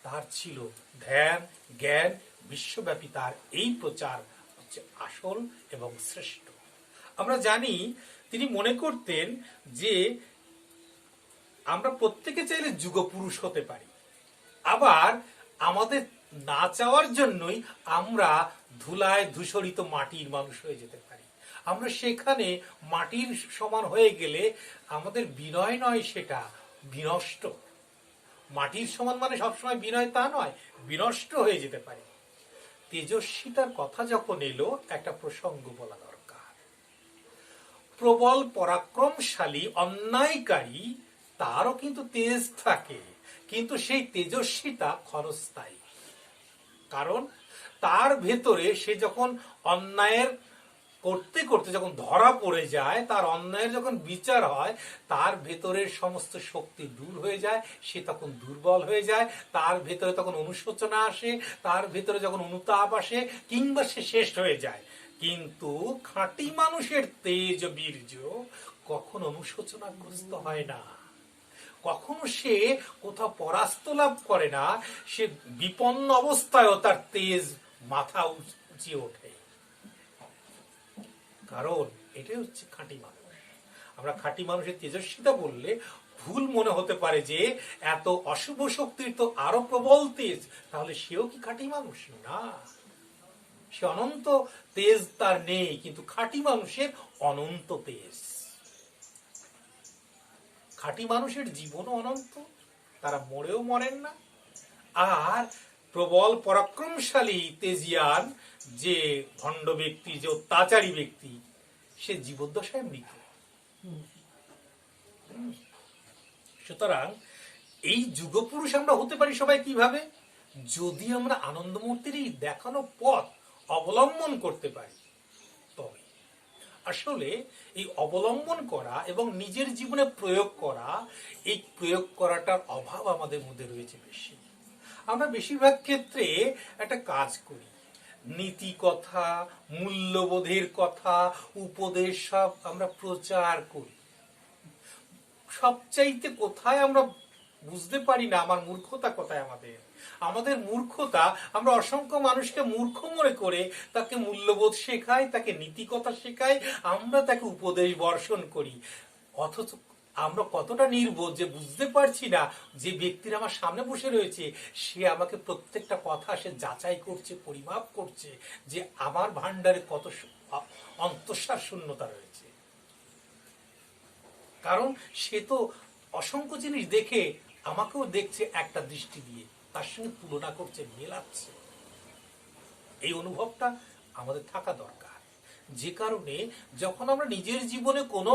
তার ছিল ধ্যান, জ্ঞান, বিশ্বব্যাপী তার এই প্রচার হচ্ছে আসল এবং শ্রেষ্ঠ। আমরা জানি তিনি মনে করতেন যে আমরা প্রত্যেকে চাইলে যুগপুরুষ হতে পারি, আবার আমাদের না চাওয়ার জন্যই আমরা ধুলায় ধূসরিত মাটির মানুষ হয়ে যেতে পারি। আমরা সেখানে মাটির সমান হয়ে গেলে আমাদের বিনয় নয়, সেটা বিনষ্ট। মাটির সমান মানে সবসময় বিনয় তা নয়, বিনষ্ট হয়ে যেতে পারে। তেজস্বিতার কথা যখন এলো, একটা প্রসঙ্গ বলা দরকার। প্রবল পরাক্রমশালী অন্যায়কারী তারও কিন্তু তেজ থাকে, কিন্তু সেই তেজস্বিতা ক্ষণস্থায়ী। কারণ তার ভেতরে সে যখন অন্যায়ের করতে করতে যখন ধরা পড়ে যায়, তার অন্যায়ের যখন বিচার হয়, তার ভেতরের সমস্ত শক্তি দূর হয়ে যায়, সে তখন দুর্বল হয়ে যায়, তার ভেতরে তখন অনুশোচনা আসে, তার ভেতরে যখন অনুতাপ আসে, কিংবা সে শেষ হয়ে যায়। কিন্তু খাঁটি মানুষের তেজ বীর্য কখনো অনুশোচনাগ্রস্ত হয় না, কখনো সে কোথাও পরাস্ত লাভ করে না, সে বিপন্ন অবস্থায়ও তার তেজ মাথা উঁচিয়ে ওঠে। কারণ এটাই হচ্ছে খাঁটি মানুষ। আমরা খাঁটি মানুষের তেজস্বিতা বললে ভুল মনে হতে পারে যে এত অশুভ শক্তির তো আরো প্রবল তেজ, তাহলে সেও কি খাঁটি মানুষ? না, সে অনন্ত তেজ তার নেই, কিন্তু খাঁটি মানুষের অনন্ত তেজ। খাঁটি মানুষের জীবনও অনন্ত, তারা মরেও মরেন না। আর প্রবল পরাক্রমশালী তেজিয়ান যে ভণ্ড ব্যক্তি, যে অত্যাচারী ব্যক্তি, সে জীবদ্দশায় মৃত। সুতরাং এই যুগপুরুষ আমরা হতে পারি সবাই কিভাবে? যদি আমরা আনন্দমূর্তির এই দেখানো পথ অবলম্বন করতে পারি। তবে আসলে এই অবলম্বন করা এবং নিজের জীবনে প্রয়োগ করা, এই প্রয়োগ করাটার অভাব আমাদের মধ্যে রয়েছে বেশি। আমরা বেশিরভাগ ক্ষেত্রে একটা কাজ করি, নীতি কথা, মূল্যবোধের কথা, উপদেশ সব আমরা প্রচার করি। সবচাইতে কোথায় আমরা বুঝতে পারি না আমার মূর্খতা কোথায়। আমাদের মূর্খতা, আমরা অসংখ্য মানুষকে মূর্খ মনে করে তাকে মূল্যবোধ শেখাই, তাকে নীতি কথা শেখাই, আমরা তাকে উপদেশ বর্ষণ করি। অথচ আমরা কতটা নির্বোধ যে বুঝতে পারছি না যে ব্যক্তির আমার সামনে বসে রয়েছে, সে আমাকে প্রত্যেকটা কথা সে যাচাই করছে, পরিমাপ করছে যে আমার ভান্ডারে কত অন্তঃসার শূন্যতা রয়েছে। কারণ সে তো অসংখ্য জিনিস দেখে আমাকেও দেখছে একটা দৃষ্টি দিয়ে, তার সঙ্গে তুলনা করছে, মেলাচ্ছে। এই অনুভবটা আমাদের থাকা দরকার। যে কারণে যখন আমরা নিজের জীবনে কোনো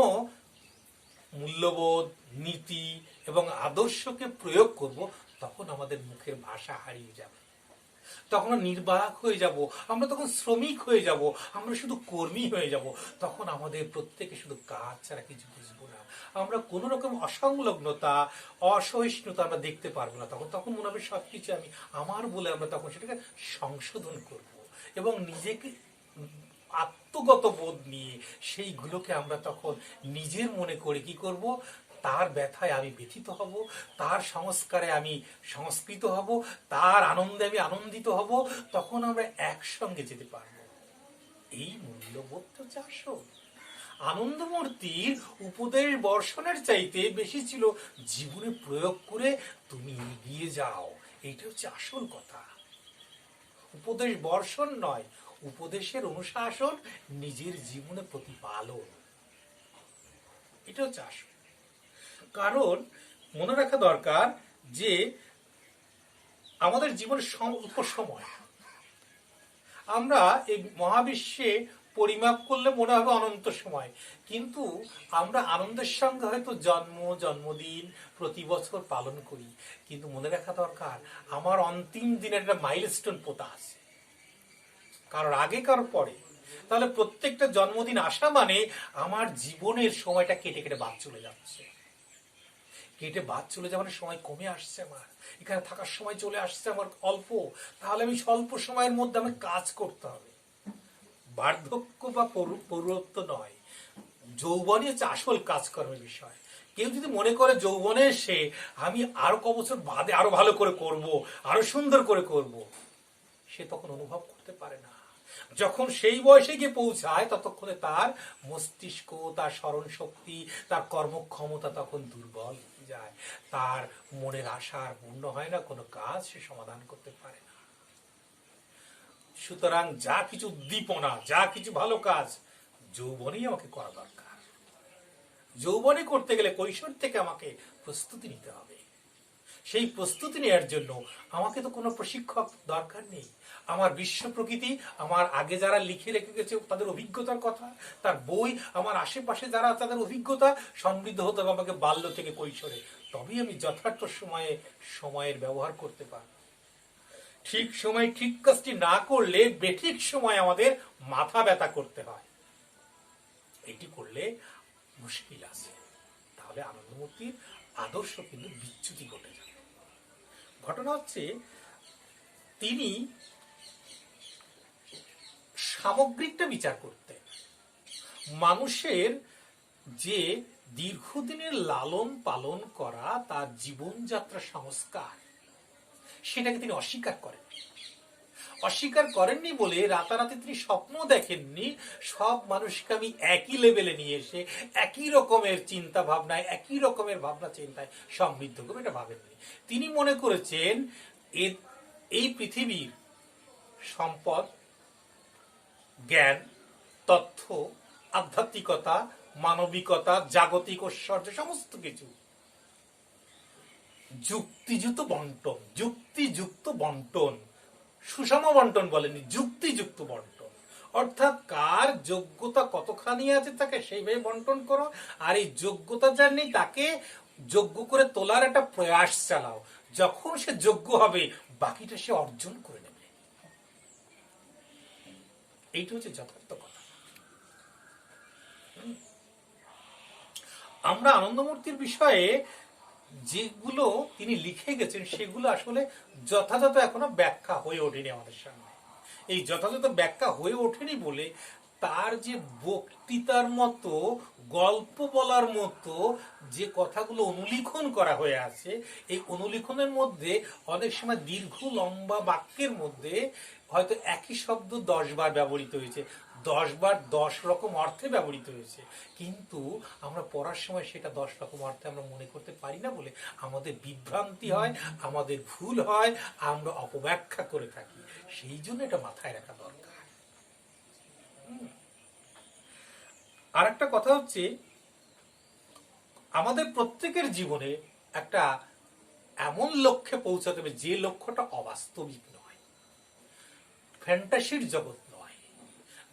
মূল্যবোধ, নীতি এবং আদর্শকে প্রয়োগ করব, তখন আমাদের মুখের ভাষা হারিয়ে যাবে, তখন নির্বাক হয়ে যাব, আমরা তখন শ্রমিক হয়ে যাব, আমরা শুধু কর্মী হয়ে যাব। তখন আমাদের প্রত্যেকে শুধু কাজ ছাড়া কিছু বুঝবো না, আমরা কোন রকম অসংলগ্নতা, অসহিষ্ণুতা আমরা দেখতে পারবো না। তখন মনে হবে সবকিছু আমি আমার বলে আমরা তখন সেটাকে সংশোধন করব এবং নিজেকে আত্মগত বোধ নিয়ে সেইগুলোকে আমরা তখন নিজের মনে করে কি করব, তার ব্যথায় আমি ব্যথিত হব, তার সংস্কারে আমি সংস্কৃত হব, তার আনন্দে আমি আনন্দিত হব। তখন আমরা একসঙ্গে যেতে পারব। এই মূল্যবোধটা হচ্ছে আসল। আনন্দমূর্তির উপদেশ বর্ষণের চাইতে বেশি ছিল জীবনে প্রয়োগ করে তুমি এগিয়ে যাও। এইটা হচ্ছে আসল কথা। উপদেশ বর্ষণ নয়, উপদেশের অনুশাসন, নিজের জীবনে প্রতিপালন, এটা হচ্ছে আসল। কারণ মনে রাখা দরকার যে আমাদের জীবনের স্বল্প সময়, আমরা এই মহাবিশ্বে পরিমাপ করলে মনে হবে অনন্ত সময়, কিন্তু আমরা আনন্দের সঙ্গে হয়তো জন্মদিন প্রতি বছর পালন করি, কিন্তু মনে রাখা দরকার আমার অন্তিম দিনের একটা মাইলস্টোন পোতা আছে, কারোর আগে কারোর পরে। তাহলে প্রত্যেকটা জন্মদিন আসা মানে আমার জীবনের সময়টা কেটে কেটে বাদ চলে যাচ্ছে, কেটে বাদ চলে যাওয়ার সময় কমে আসছে, আমার এখানে থাকার সময় চলে আসছে আমার অল্প। তাহলে আমি স্বল্প সময়ের মধ্যে আমি কাজ করতে হবে। বার্ধক্য বা পৌরত্ব নয়, যৌবনই হচ্ছে আসল কাজকর্মের বিষয়। কেউ যদি মনে করে যৌবনে এসে আমি আরো ক বছর বাদে আরো ভালো করে করব, আরো সুন্দর করে করব, সে তখন অনুভব করতে পারে না। যখন সেই বয়সে গিয়ে পৌঁছায় ততক্ষণে তার মস্তিষ্ক, তার স্মরণ শক্তি, তার কর্মক্ষমতা তখন দুর্বল হয়ে যায়, তার মনের আশা আর পূর্ণ হয় না, কোনো কাজ সে সমাধান করতে পারে না। সুতরাং যা কিছু উদ্দীপনা, যা কিছু ভালো কাজ যৌবনেই আমাকে করা দরকার। যৌবনে করতে গেলে কৈশোর থেকে আমাকে প্রস্তুতি নিতে হবে। সেই প্রস্তুতি নেওয়ার জন্য আমাকে তো কোনো প্রশিক্ষক দরকার নেই। আমার বিশ্ব প্রকৃতি, আমার আগে যারা লিখে রেখে গেছে তাদের অভিজ্ঞতার কথা, তার বই, আমার আশেপাশে যারা তাদের অভিজ্ঞতা সমৃদ্ধ হতে হবে আমাকে বাল্য থেকে কৈশোরে। তবেই আমি যথার্থ সময়ের ব্যবহার করতে পারব। ঠিক সময় ঠিক কাজটি না করলে বেঠিক সময় আমাদের মাথা ব্যথা করতে হয়। এটি করলে মুশকিল আছে। তাহলে আনন্দমূর্তির আদর্শ কিন্তু বিচ্যুতি ঘটে যাবে। ঘটনা হচ্ছে তিনি সামগ্রিকটা বিচার করতেন। মানুষের যে দীর্ঘদিনের লালন পালন করা তার জীবনযাত্রা সংস্কার, সেটাকে তিনি অস্বীকার করেননি বলে রাতারাতি তিনি স্বপ্ন দেখেননি সব মানুষকে আমি একই লেভেলে নিয়ে এসে একই রকমের চিন্তা ভাবনায়, একই রকমের ভাবনা চিন্তায় সমৃদ্ধ করবে, এটা ভাবেননি। তিনি মনে করেছেন এই পৃথিবীর সম্পদ, জ্ঞান, তথ্য, আধ্যাত্মিকতা, মানবিকতা, জাগতিক ঐশ্বর্য সমস্ত কিছু যুক্তিযুক্ত বন্টন, সুষম বন্টন বলেনি, যুক্তিযুক্ত বন্টন। অর্থাৎ কার যোগ্যতা কতখানি আছে তাকে সেইভাবে বন্টন করো, আর এই যোগ্যতা যার নেই তাকে যোগ্য করে তোলার একটা প্রয়াস চালাও। যখন সে যোগ্য হবে বাকিটা সে অর্জন করে নেবে। এইটা হচ্ছে যথার্থ কথা। আমরা আনন্দমূর্তির বিষয়ে যেগুলো তিনি লিখে গেছেন সেগুলো আসলে যথাযথ এখনো ব্যাখ্যা হয়ে ওঠেনি আমাদের সামনে। এই যথাযথ ব্যাখ্যা হয়ে ওঠেনি বলে তার যে বক্তৃতার মতো, গল্প বলার মতো যে কথাগুলো অনুলিখন করা হয়ে আছে, এই অনুলিখনের মধ্যে অনেক সময় দীর্ঘ লম্বা বাক্যের মধ্যে হয়তো একই শব্দ 10 বার ব্যবহৃত হয়েছে, 10 বার 10 রকম অর্থে ব্যবহৃত হয়েছে, কিন্তু আমরা পড়ার সময় সেটা 10 রকম অর্থে আমরা মনে করতে পারি না বলে আমাদের বিভ্রান্তি হয়, আমাদের ভুল হয়, আমরা অপব্যাখ্যা করে থাকি। সেই জন্য এটা মাথায় রাখা দরকার। আর একটা কথা হচ্ছে, আমাদের প্রত্যেকের জীবনে একটা এমন লক্ষ্যে পৌঁছাতে হবে যে লক্ষ্যটা অবাস্তবিক নয়, ফ্যান্টাসির জগৎ নয়,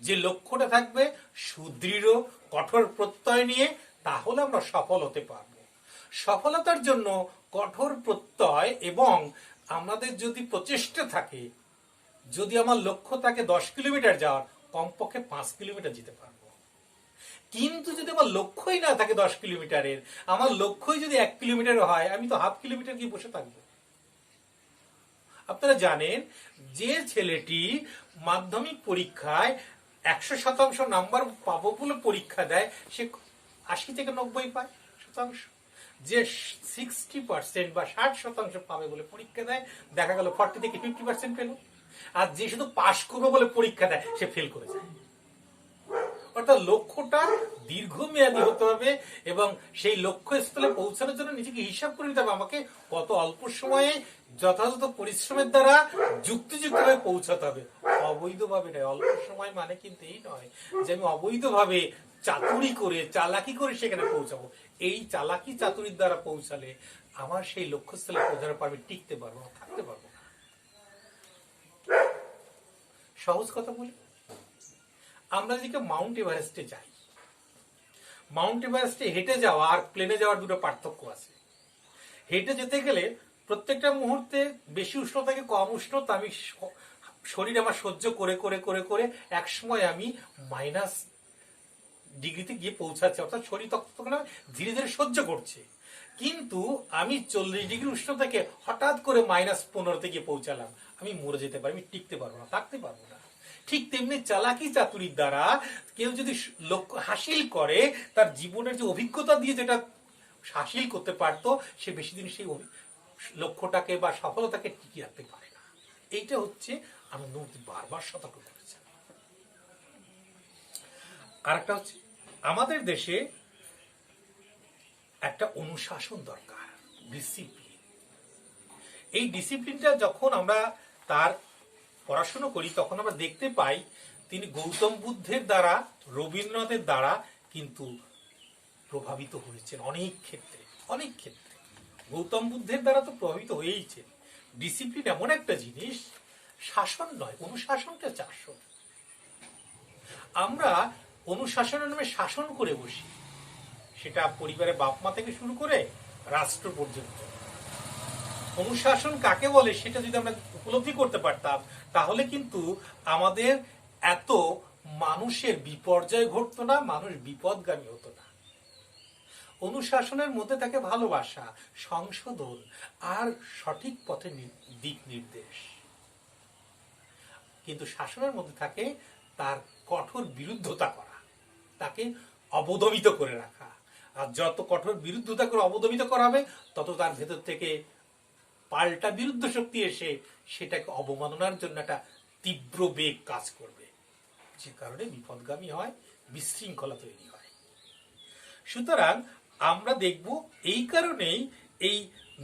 যে লক্ষ্যটা থাকবে সুদৃঢ় কঠোর প্রত্যয় নিয়ে, তাহলে আমরা সফল হতে পারব। সফলতার জন্য কঠোর প্রত্যয় এবং আমাদের যদি প্রচেষ্টা থাকে, যদি আমার লক্ষ্য থাকে 10 কিলোমিটার যাওয়ার, কমপক্ষে 5 কিলোমিটার যেতে পারবো। কিন্তু যদি আমার লক্ষ্যই না থাকে 10 কিলোমিটারের, আমার লক্ষ্যই যদি 1 কিলোমিটার হয়, আমি তো হাফ কিলোমিটার গিয়ে বসে থাকবো। আপনারা জানেন যে ছেলেটি মাধ্যমিক পরীক্ষায় 100% নাম্বার পাবো বলে পরীক্ষা দেয়, সে 80 থেকে 90 পায় শতাংশ। যে 60% বা 60% পাবে বলে পরীক্ষা দেয়, দেখা গেল 40 থেকে 50% পেল। আর যে শুধু পাশ করবো বলে পরীক্ষা দেয়, সে ফেল করে যায়। অর্থাৎ লক্ষ্যটা দীর্ঘমেয়াদী হতে হবে এবং সেই লক্ষ্যস্থলে পৌঁছানোর জন্য নিজেকে হিসাব করে নিতে হবে আমাকে কত অল্প সময়ে যথাযথ পরিশ্রমের দ্বারা যুক্তিযুক্তভাবে পৌঁছাতে হবে। অবৈধভাবে নয়। অল্প সময় মানে কিন্তু এই নয় যে আমি অবৈধভাবে চাতুরি করে, চালাকি করে সেখানে পৌঁছাবো। এই চালাকি চাতুরির দ্বারা পৌঁছালে আমার সেই লক্ষ্যস্থলে পৌঁছাতে পারবে, টিকতে পারবো না, থাকতে পারবো না। সহজ কথা বলি, আমরা যদি মাউন্ট এভারেস্টে যাই, মাউন্ট এভারেস্টে হেঁটে যাওয়া আর প্লেনে যাওয়ার দুটো পার্থক্য আছে। হেঁটে যেতে গেলে প্রত্যেকটা মুহূর্তে বেশি উষ্ণতা থেকে কম উষ্ণতা আমি শরীর আমার সহ্য করে করে করে করে এক সময় আমি মাইনাস ডিগ্রিতে গিয়ে পৌঁছাচ্ছি, অর্থাৎ শরীর তখন ধীরে ধীরে সহ্য করছে। কিন্তু আমি 40 ডিগ্রি উষ্ণতাকে হঠাৎ করে -15 গিয়ে পৌঁছালাম, আমি মরে যেতে পারি, আমি টিকতে পারবো না, থাকতে পারবো না। ঠিক তেমনি চালাকি চাতুরির দ্বারা কেউ যদি লক্ষ্য হাসিল করে, তার জীবনের যে অভিজ্ঞতা দিয়ে যেটা হাসিল করতে পারতো, সে বেশি দিন সেই লক্ষ্যটাকে বা সফলতাকে টিকিয়ে রাখতে পারে না। এইটা হচ্ছে আনন্দমূর্তি বারবার সতর্ক করেছেন। আরেকটা হচ্ছে আমাদের দেশে একটা অনুশাসন দরকার, ডিসিপ্লিন। এই ডিসিপ্লিনটা যখন আমরা তার পড়াশুনো করি তখন আমরা দেখতে পাই তিনি গৌতম বুদ্ধের দ্বারা, রবীন্দ্রনাথের দ্বারা কিন্তু প্রভাবিত হয়েছেন অনেক ক্ষেত্রে, অনেক ক্ষেত্রে। গৌতম বুদ্ধের দ্বারা তো প্রভাবিত হয়েইছেন। ডিসিপ্লিন এমন একটা জিনিস, শাসন নয়, অনুশাসনটা শাসন। আমরা অনুশাসনের নামে শাসন করে বসি, সেটা পরিবারের বাপ মা থেকে শুরু করে রাষ্ট্র পর্যন্ত। অনুশাসন কাকে বলে সেটা যদি আমরা উপলব্ধি করতে পারতাম, তাহলে কিন্তু আমাদের এত মানুষের বিপর্যয় ঘটতো না, মানুষ বিপদগামী হতো না। অনুশাসনের মধ্যে থাকে ভালোবাসা, সংশোধন আর সঠিক পথে দিক নির্দেশ। কিন্তু শাসনের মধ্যে থাকে তার কঠোর বিরুদ্ধতা করা, তাকে অবদমিত করে রাখা। আর যত কঠোর বিরুদ্ধতা করে অবদমিত করা হবে, তত তার ভেতর থেকে পাল্টা বিরুদ্ধ শক্তি এসে সেটাকে অবমাননার জন্য একটা তীব্র বেগ কাজ করবে, যে কারণে বিপদগামী হয়, বিশৃঙ্খলা তৈরি হয়। সুতরাং আমরা দেখব এই কারণেই এই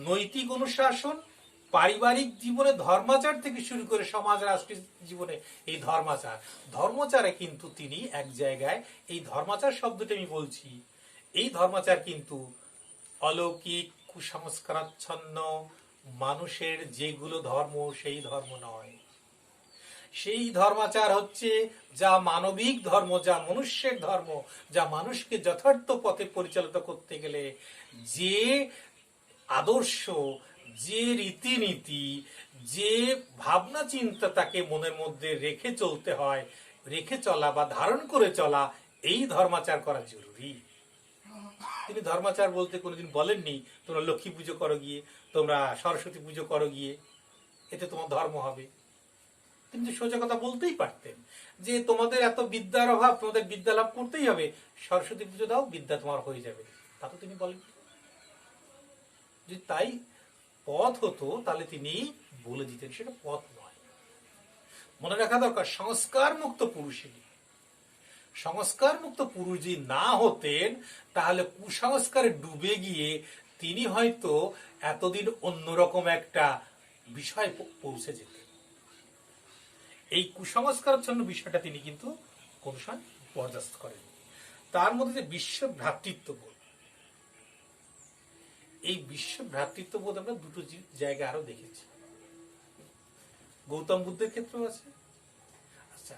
নৈতিক অনুশাসন, পারিবারিক জীবনে ধর্মাচার থেকে শুরু করে সমাজ রাষ্ট্রীয় জীবনে এই ধর্মাচার, ধর্মাচারে কিন্তু তিনি এক জায়গায়, এই ধর্মাচার শব্দটি আমি বলছি, এই ধর্মাচার কিন্তু অলৌকিক কুসংস্কারাচ্ছন্ন মানুষের যেগুলো ধর্ম সেই ধর্ম নয়। সেই ধর্মাচার হচ্ছে যা মানবিক ধর্ম, যা মনুষ্যের ধর্ম, যা মানুষকে যথার্থ পথে পরিচালিত করতে গেলে যে আদর্শ, যে রীতিনীতি, যে ভাবনা চিন্তা তাকে মনের মধ্যে রেখে চলতে হয়, রেখে চলা বা ধারণ করে চলা, এই ধর্মাচার করা জরুরি। তিনি ধর্মাচার বলতে কোনোদিন বলেননি তোমরা লক্ষ্মী পুজো করো গিয়ে, তোমরা সরস্বতী পুজো করো গিয়ে, এতে তোমার ধর্ম হবে। তিনি সোজা কথা বলতেই পারতেন যে তোমাদের এত বিদ্যার অভাব, তোমাদের বিদ্যা লাভ করতেই হবে, সরস্বতী পুজো দাও, বিদ্যা তোমার হয়ে যাবে। তা তো তিনি বলেন। যদি তাই পথ হতো তাহলে তিনি বলে দিতেন, সেটা পথ নয়। মনে রাখা দরকার, সংস্কার মুক্ত পুরুষই, সংস্কার মুক্ত পুরুষ যদি না হতেন তাহলে কুসংস্কারে ডুবে গিয়ে তিনি হয়তো এতদিন অন্যরকম একটা বিষয় পৌঁছে যেতেন। এই কুসংস্কারাচ্ছন্ন বিষয়টা তিনি কিন্তু কোন সময় বরদাস্ত করেন। তার মধ্যে যে বিশ্ব ভ্রাতৃত্ববোধ, এই বিশ্ব ভ্রাতৃত্ববোধ আমরা দুটো জায়গায় আরো দেখেছি, গৌতম বুদ্ধের ক্ষেত্রেও আছে। আচ্ছা,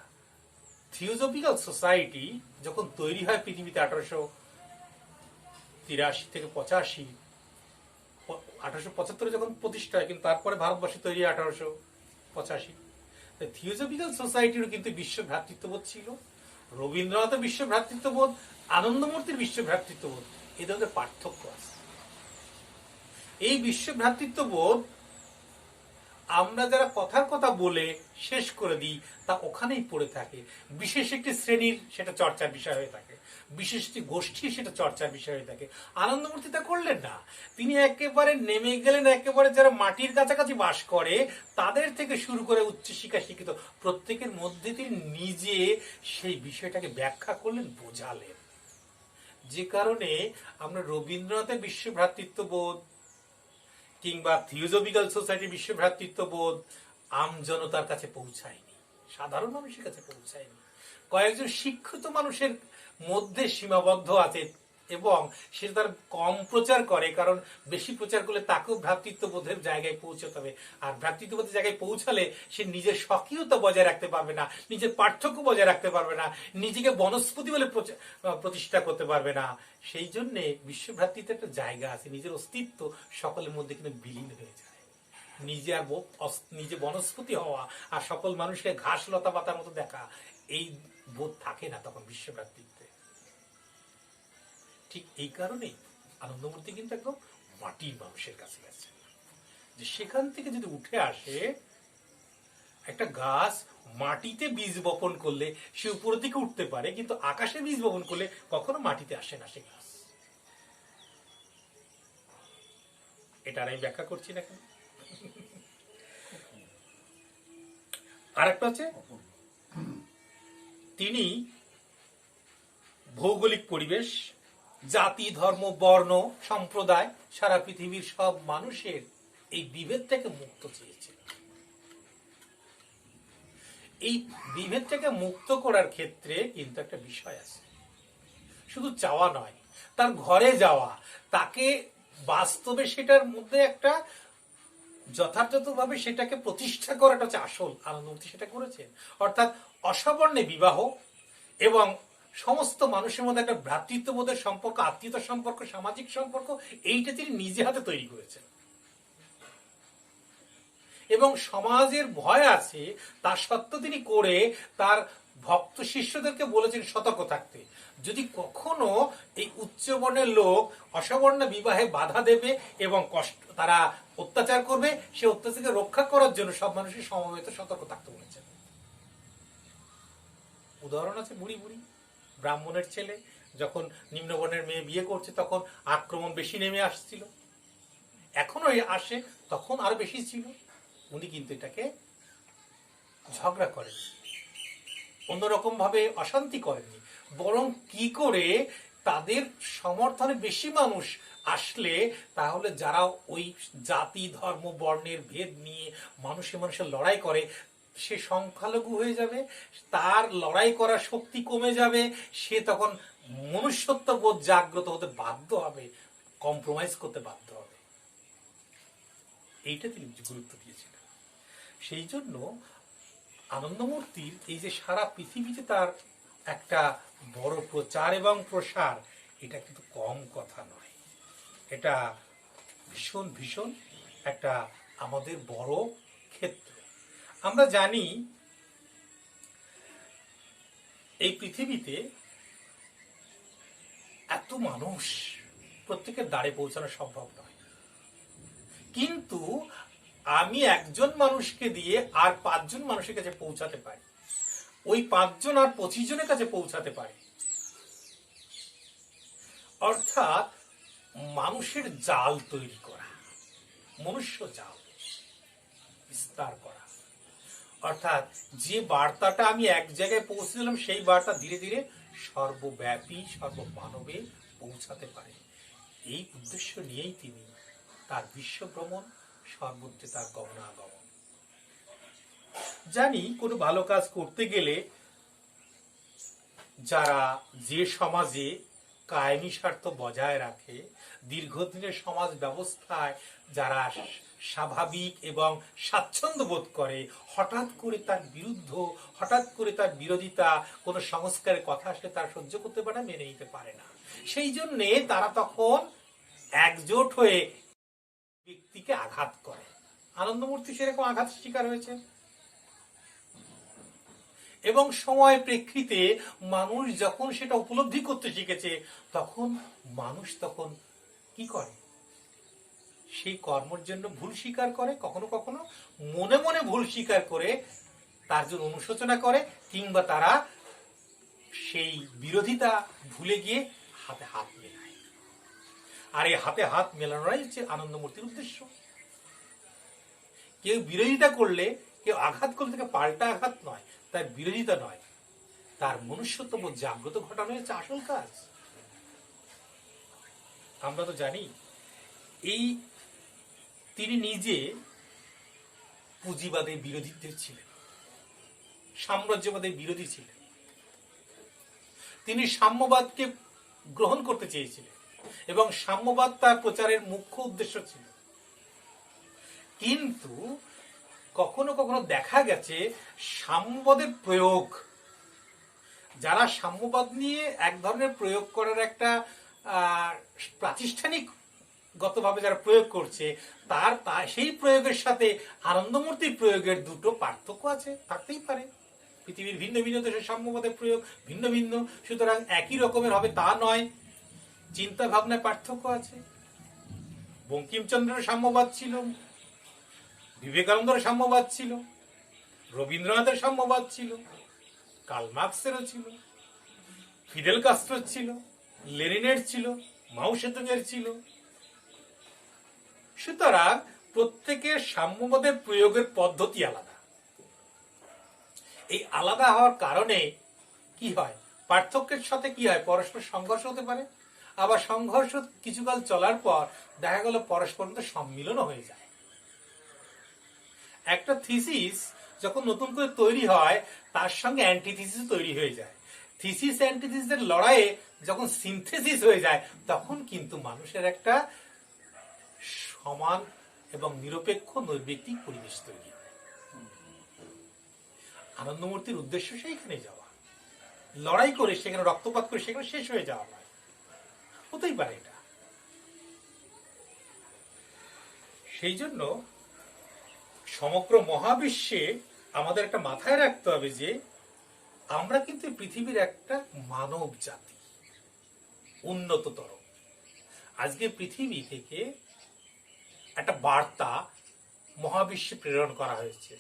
থিওজফিক্যাল সোসাইটি যখন তৈরি হয় পৃথিবীতে 1883 থেকে 85, 1875 যখন প্রতিষ্ঠা হয়, কিন্তু তারপরে ভারতবর্ষে তৈরি 1885। থিওজফিক্যাল সোসাইটিরও কিন্তু বিশ্ব ভ্রাতৃত্ববোধ ছিল। রবীন্দ্রনাথের বিশ্ব ভ্রাতৃত্ববোধ, আনন্দমূর্তির বিশ্ব ভ্রাতৃত্ববোধ, এদের পার্থক্য আছে। এই বিশ্ব ভ্রাতৃত্ববোধ আমরা যারা কথার কথা বলে শেষ করে দিই, তা ওখানেই পড়ে থাকে। বিশেষ একটি শ্রেণীর সেটা চর্চার বিষয় হয়ে থাকে, বিশেষ একটি গোষ্ঠী সেটা চর্চার বিষয় হয়ে থাকে। আনন্দমূর্তি তা করলেন না, তিনি একেবারে নেমে গেলেন, একেবারে যারা মাটির কাছাকাছি বাস করে তাদের থেকে শুরু করে উচ্চশিক্ষা শিক্ষিত প্রত্যেকের মধ্যে তিনি নিজে সেই বিষয়টাকে ব্যাখ্যা করলেন, বোঝালেন। যে কারণে আমরা রবীন্দ্রনাথের বিশ্ব ভ্রাতৃত্ববোধ কিংবা থিওজফিক্যাল সোসাইটির বিশ্ব ভ্রাতৃত্ববোধ আমজনতার কাছে পৌঁছায়নি, সাধারণ মানুষের কাছে পৌঁছায়নি। কয়েকজন শিক্ষিত মানুষের মধ্যে সীমাবদ্ধ আছে এবং সে তার কম প্রচার করে, কারণ বেশি প্রচার করলে তাকেও ভ্রাতৃত্ববোধের জায়গায় পৌঁছতে হবে। আর ভ্রাতৃত্ববোধের জায়গায় পৌঁছালে সে নিজের স্বকীয়তা বজায় রাখতে পারবে না, নিজের পার্থক্য বজায় রাখতে পারবে না, নিজেকে বনস্পতি বলে প্রতিষ্ঠা করতে পারবে না। সেই জন্যে বিশ্ব ভ্রাতৃত্বের একটা জায়গা আছে, নিজের অস্তিত্ব সকলের মধ্যে কিন্তু বিলীন হয়ে যায়। নিজে বনস্পতি হওয়া আর সকল মানুষকে ঘাস লতা পাতার মতো দেখা, এই বোধ থাকে না তখন বিশ্ব ভ্রাতৃত্বে। ঠিক এই কারণেই আনন্দমূর্তি কিন্তু একদম মাটির মানুষের কাছে গেছে, যে সেখান থেকে যদি উঠে আসে একটা গাছ, মাটিতে বীজ বপন করলে সে উপরের দিকে উঠতে পারে, কিন্তু আকাশে বীজ বপন করলে কখনো মাটিতে আসে না সে গাছ। এটা আমি ব্যাখ্যা করছি না কেন। আর একটা হচ্ছে তিনি ভৌগোলিক পরিবেশ, জাতি, ধর্ম, বর্ণ, সম্প্রদায়, সারা পৃথিবীর সব মানুষের এই বিভেদ থেকে মুক্ত চেয়েছিলেন। এই বিভেদটাকে মুক্ত করার ক্ষেত্রে কিন্তু একটা বিষয় আছে, শুধু চাওয়া নয়, তার ঘরে যাওয়া, তাকে বাস্তবে সেটার মধ্যে একটা যথাযথভাবে সেটাকে প্রতিষ্ঠা করাটা হচ্ছে আসল। আনন্দমূর্তি সেটা করেছেন, অর্থাৎ অসবর্ণে বিবাহ এবং সমস্ত মানুষের মধ্যে একটা ভ্রাতৃত্ববোধের সম্পর্ক, আত্মীয়তার সম্পর্ক, সামাজিক সম্পর্ক, এইটা তিনি নিজে হাতে তৈরি করেছেন। এবং সমাজের ভয় আছে তা সত্ত্বেও তিনি করে তার ভক্ত শিষ্যদেরকে বলেছেন সতর্ক থাকতে, যদি কখনো এই উচ্চবর্ণের লোক অসবর্ণ বিবাহে বাধা দেবে এবং কষ্ট তারা অত্যাচার করবে, সে অত্যাচারকে রক্ষা করার জন্য সব মানুষের সমবেত সতর্ক থাকতে বলেছেন। উদাহরণ আছে বুড়ি বুড়ি ব্রাহ্মণের ছেলে যখন নিম্নবর্ণের মেয়ে বিয়ে করছে তখন আক্রমণ বেশি নেমে আসছিল, এখনো আসে, তখন আরো বেশি ছিল। উনি কিন্তু এটাকে ঝগড়া করেন, অন্যরকম ভাবে অশান্তি করেননি, বরং কি করে তাদের সমর্থনে বেশি মানুষ আসলে তাহলে যারা ওই জাতি ধর্ম বর্ণের ভেদ নিয়ে মানুষের লড়াই করে সে সংখ্যালঘু হয়ে যাবে, তার লড়াই করার শক্তি কমে যাবে, সে তখন মনুষ্যত্ববোধ জাগ্রত হতে বাধ্য হবে, কম্প্রোমাইজ করতে বাধ্য হবে। এইটা তিনি গুরুত্ব দিয়েছিলেন। সেই জন্য আনন্দমূর্তির এই যে সারা পৃথিবীতে তার একটা বড় প্রচার এবং প্রসার, এটা কিন্তু কম কথা নয়, এটা ভীষণ ভীষণ একটা আমাদের বড় ক্ষেত্র। আমরা জানি এই পৃথিবীতে এত মানুষ প্রত্যেকের দ্বারে পৌঁছানো সম্ভব নয়, কিন্তু আমি একজন মানুষকে দিয়ে আর 5 জন মানুষের কাছে পৌঁছাতে পারি, ওই 5 জন আর 25 জনের কাছে পৌঁছাতে পারি। অর্থাৎ মানুষের জাল তৈরি করা, মনুষ্য জাল বিস্তার করা, অর্থাৎ যে বার্তাটা আমি এক জায়গায় পৌঁছে দিলাম সেই বার্তা ধীরে ধীরে সর্বব্যাপী সর্বমানবে পৌঁছাতে পারে। এই উদ্দেশ্য নিয়েই তিনি তার বিশ্ব ভ্রমণ, সর্বত্রে তার গমনাগমন। জানি কোনো ভালো কাজ করতে গেলে যারা যে সমাজে কায়েমি স্বার্থ বজায় রাখে, দীর্ঘদিনের সমাজ ব্যবস্থায় যারা স্বাভাবিক এবং স্বাচ্ছন্দ্য বোধ করে, হঠাৎ করে তার বিরুদ্ধ, হঠাৎ করে তার বিরোধিতা, কোনো সংস্কারের কথা আসলে তারা সহ্য করতে পারে না, মেনে নিতে পারে না। সেই জন্যে তারা তখন একজোট হয়ে ব্যক্তিকে আঘাত করে। আনন্দমূর্তি সেরকম আঘাত শিকার হয়েছে এবং সময় প্রেক্ষিতে মানুষ যখন সেটা উপলব্ধি করতে শিখেছে তখন মানুষ তখন কি করে, সেই কর্মের জন্য ভুল স্বীকার করে, কখনো কখনো মনে মনে ভুল স্বীকার করে তার জন্য অনুশোচনা করে, কিংবা তারা সেই বিরোধিতা ভুলে গিয়ে হাতে হাত মেলায়। আর এই হাতে হাত মেলানোটাই হচ্ছে আনন্দমূর্তির উদ্দেশ্য। কেউ বিরোধিতা করলে, কেউ আঘাত করলে তাকে পাল্টা আঘাত নয়, তার বিরোধিতা নয়, তার মনুষ্যত্ববোধ জাগ্রত ঘটানো হচ্ছে আসল কাজ। আমরা তো জানি এই তিনি নিজে পুঁজিবাদের বিরোধীদের ছিলেন, সাম্রাজ্যবাদের বিরোধী ছিলেন, তিনি সাম্যবাদকে গ্রহণ করতে চেয়েছিলেন এবং সাম্যবাদ তার প্রচারের মুখ্য উদ্দেশ্য ছিল। কিন্তু কখনো কখনো দেখা গেছে সাম্যবাদের প্রয়োগ, যারা সাম্যবাদ নিয়ে এক ধরনের প্রয়োগ করার একটা প্রাতিষ্ঠানিক গতভাবে যারা প্রয়োগ করছে, তার সেই প্রয়োগের সাথে আনন্দমূর্তির প্রয়োগের দুটো পার্থক্য আছে, থাকতেই পারে। পৃথিবীর ভিন্ন ভিন্ন দেশের সাম্যবাদের প্রয়োগ ভিন্ন ভিন্ন, সুতরাং একই রকমের হবে তা নয়, চিন্তা ভাবনায় পার্থক্য আছে। বঙ্কিমচন্দ্রের সাম্যবাদ ছিল, বিবেকানন্দের সাম্যবাদ ছিল, রবীন্দ্রনাথের সাম্যবাদ ছিল, কার্ল মার্কসেরও ছিল, ফিদেল কাস্ট্রোর ছিল, লেনিনের ছিল, মাও সেতুংয়ের ছিল। সুতরাং প্রত্যেকের সাম্যবাদের প্রয়োগের পদ্ধতি আলাদা। এই আলাদা হওয়ার কারণে কি হয়, পার্থক্যের সাথে কি হয়, পরস্পর সংঘর্ষ হতে পারে, আবার সংঘর্ষ কিছুকাল চলার পর দেখা গেল পরস্পর সম্মিলনও হয়ে যায়। একটা থিসিস যখন নতুন করে তৈরি হয় তার সঙ্গে অ্যান্টিথিসিস তৈরি হয়ে যায়। থিসিস অ্যান্টিথিসিসের লড়াইয়ে যখন সিনথেসিস হয়ে যায় তখন কিন্তু মানুষের একটা সমান এবং নিরপেক্ষ নৈর্ব্যক্তিক পরিবেশ তৈরি হয়। আনন্দমূর্তির উদ্দেশ্য সেইখানে যাওয়া, লড়াই করে সেখানে রক্তপাত করে সেখানে শেষ হয়ে যাওয়া নয়। হতেই পারে এটা। সেই জন্য সমগ্র মহাবিশ্বে আমাদের একটা মাথায় রাখতে হবে যে আমরা কিন্তু পৃথিবীর একটা মানব জাতি, উন্নততর। আজকে পৃথিবী থেকে একটা বার্তা মহাবিশ্বে প্রেরণ করা হয়েছে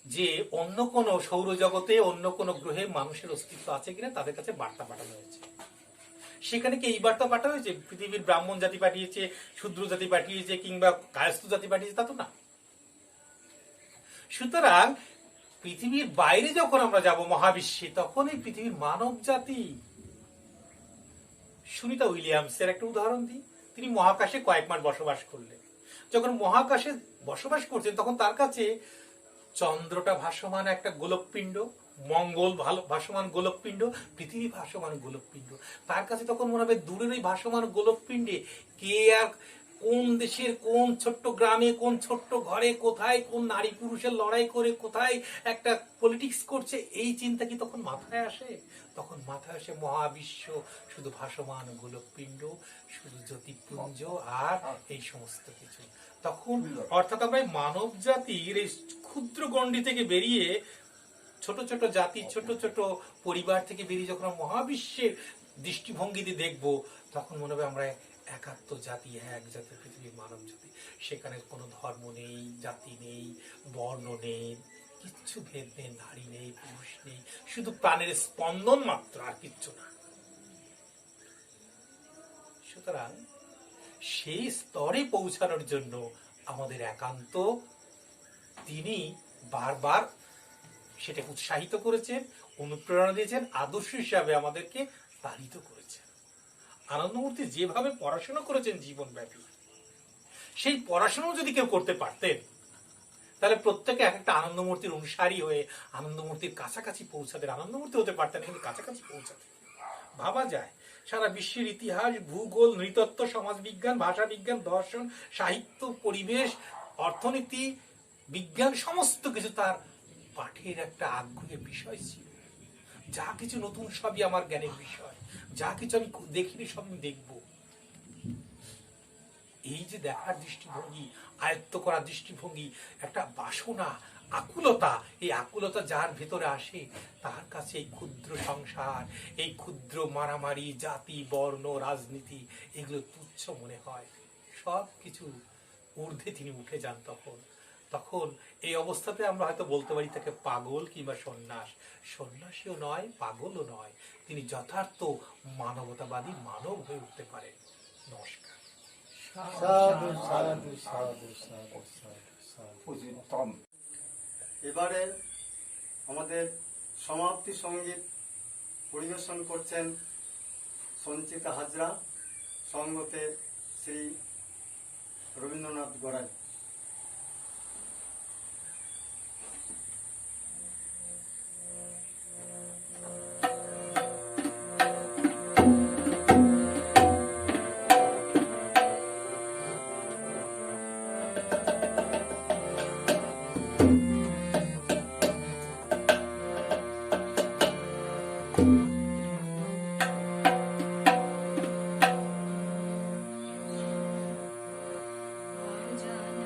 যে অন্য কোন সৌরজগতে অন্য কোন গ্রহে মানুষের অস্তিত্ব আছে কিনা তাদের কাছে বার্তা পাঠানো হয়েছে। সেখানে কি এই বার্তা পাঠানো হয়েছে পৃথিবীর ব্রাহ্মণ জাতি পাঠিয়েছে, শূদ্র জাতি পাঠিয়েছে, কিংবা কায়স্থ জাতি পাঠিয়েছে, তা তো না। সুতরাং পৃথিবীর বাইরে যখন আমরা যাব মহাবিশ্বে, তখন এই পৃথিবীর মানব জাতি, সুনিতা উইলিয়ামসের একটা উদাহরণ দিই। তিনি মহাকাশে কয়েক মাস বসবাস করলেন। যখন মহাকাশে বসবাস করছেন তখন তার কাছে চন্দ্রটা ভাসমান একটা গোলকপিণ্ড, মঙ্গল ভাসমান গোলকপিণ্ড, পৃথিবী ভাসমান গোলকপিণ্ড। তার কাছে তখন মনে হবে দূরের ওই ভাসমান গোলকপিণ্ডে কে আর কোন দেশের কোন ছোট্ট গ্রামে কোন ছোট্ট ঘরে কোথায় কোন নারী পুরুষের লড়াই করে কোথায় একটা পলিটিক্স করছে, এই চিন্তা কি তখন মাথায় আসে? তখন মাথায় আসে মহাবিশ্ব শুধু ভাসমান গোলকপিণ্ড, শুধু জ্যোতিপুঞ্জ আর এই সমস্ত কিছু। তখন অর্থাৎ আমরা মানব জাতির এই ক্ষুদ্র গণ্ডি থেকে বেরিয়ে ছোট ছোট জাতি, ছোট ছোট পরিবার থেকে বেরিয়ে যখন আমরা মহাবিশ্বের দৃষ্টিভঙ্গি দিয়ে দেখবো, তখন মনে হবে আমরা একাত্ম জাতি, এক জাতি, পৃথিবীর মানব জাতি। সেখানে কোনো ধর্ম নেই, জাতি নেই, বর্ণ নেই, কিচ্ছু ভেদ নেই, নারী নেই, পুরুষ নেই, শুধু প্রাণের স্পন্দন মাত্র, আর কিচ্ছু না। সুতরাং সেই স্তরে পৌঁছানোর জন্য আমাদের একান্ত তিনি বারবার সেটা উৎসাহিত করেছেন, অনুপ্রেরণা দিয়েছেন, আদর্শ হিসাবে আমাদেরকে তাড়িত করেছেন। আনন্দমূর্তি যেভাবে পড়াশোনা করেছেন জীবনব্যাপী, সেই পড়াশোনা যদি কেউ করতে পারতেন তাহলে প্রত্যেকে এক একটা আনন্দমূর্তির অনুসারী হয়ে আনন্দমূর্তির কাছাকাছি পৌঁছাতেন, আনন্দমূর্তি হতে পারতেন, কিন্তু কাছাকাছি পৌঁছাতেন। ভাবা যায় সারা বিশ্বের ইতিহাস, ভূগোল, নৃতত্ত্ব, সমাজবিজ্ঞান, ভাষা বিজ্ঞান, দর্শন, সাহিত্য, পরিবেশ, অর্থনীতি, বিজ্ঞান, সমস্ত কিছু তার পাঠের একটা আগ্রহের বিষয় ছিল। যা কিছু নতুন সবই আমার জ্ঞানের বিষয়, যা কিছু আমি দেখিনি সব আমি দেখব। এই যে দেখার দৃষ্টিভঙ্গি, আয়ত্ত করার দৃষ্টিভঙ্গি, একটা বাসনা, আকুলতা, এই আকুলতা যার ভেতরে আসে তার কাছে এই ক্ষুদ্র সংসার, এই ক্ষুদ্র মারামারি, জাতি, বর্ণ, রাজনীতি, এগুলো তুচ্ছ মনে হয়। সব কিছু ঊর্ধ্বে তিনি উঠে যান। তখন এই অবস্থাতে আমরা হয়তো বলতে পারি তাকে পাগল কিংবা সন্ন্যাসীও নয়, পাগলও নয়, তিনি যথার্থ মানবতাবাদী মানব হয়ে উঠতে পারেন। নমস্কার। সাধু সাধু সাধু সাধু সাধু। এবারে আমাদের সমাপ্তি সঙ্গীত পরিবেশন করছেন সঞ্চিতা হাজরা, সঙ্গতে শ্রী রবীন্দ্রনাথ গড়াই। জানি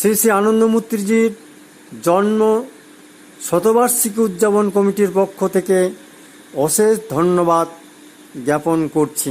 শ্রী শ্রী আনন্দমূর্তিজির জন্ম শতবার্ষিকী উদযাপন কমিটির পক্ষ থেকে অশেষ ধন্যবাদ জ্ঞাপন করছি।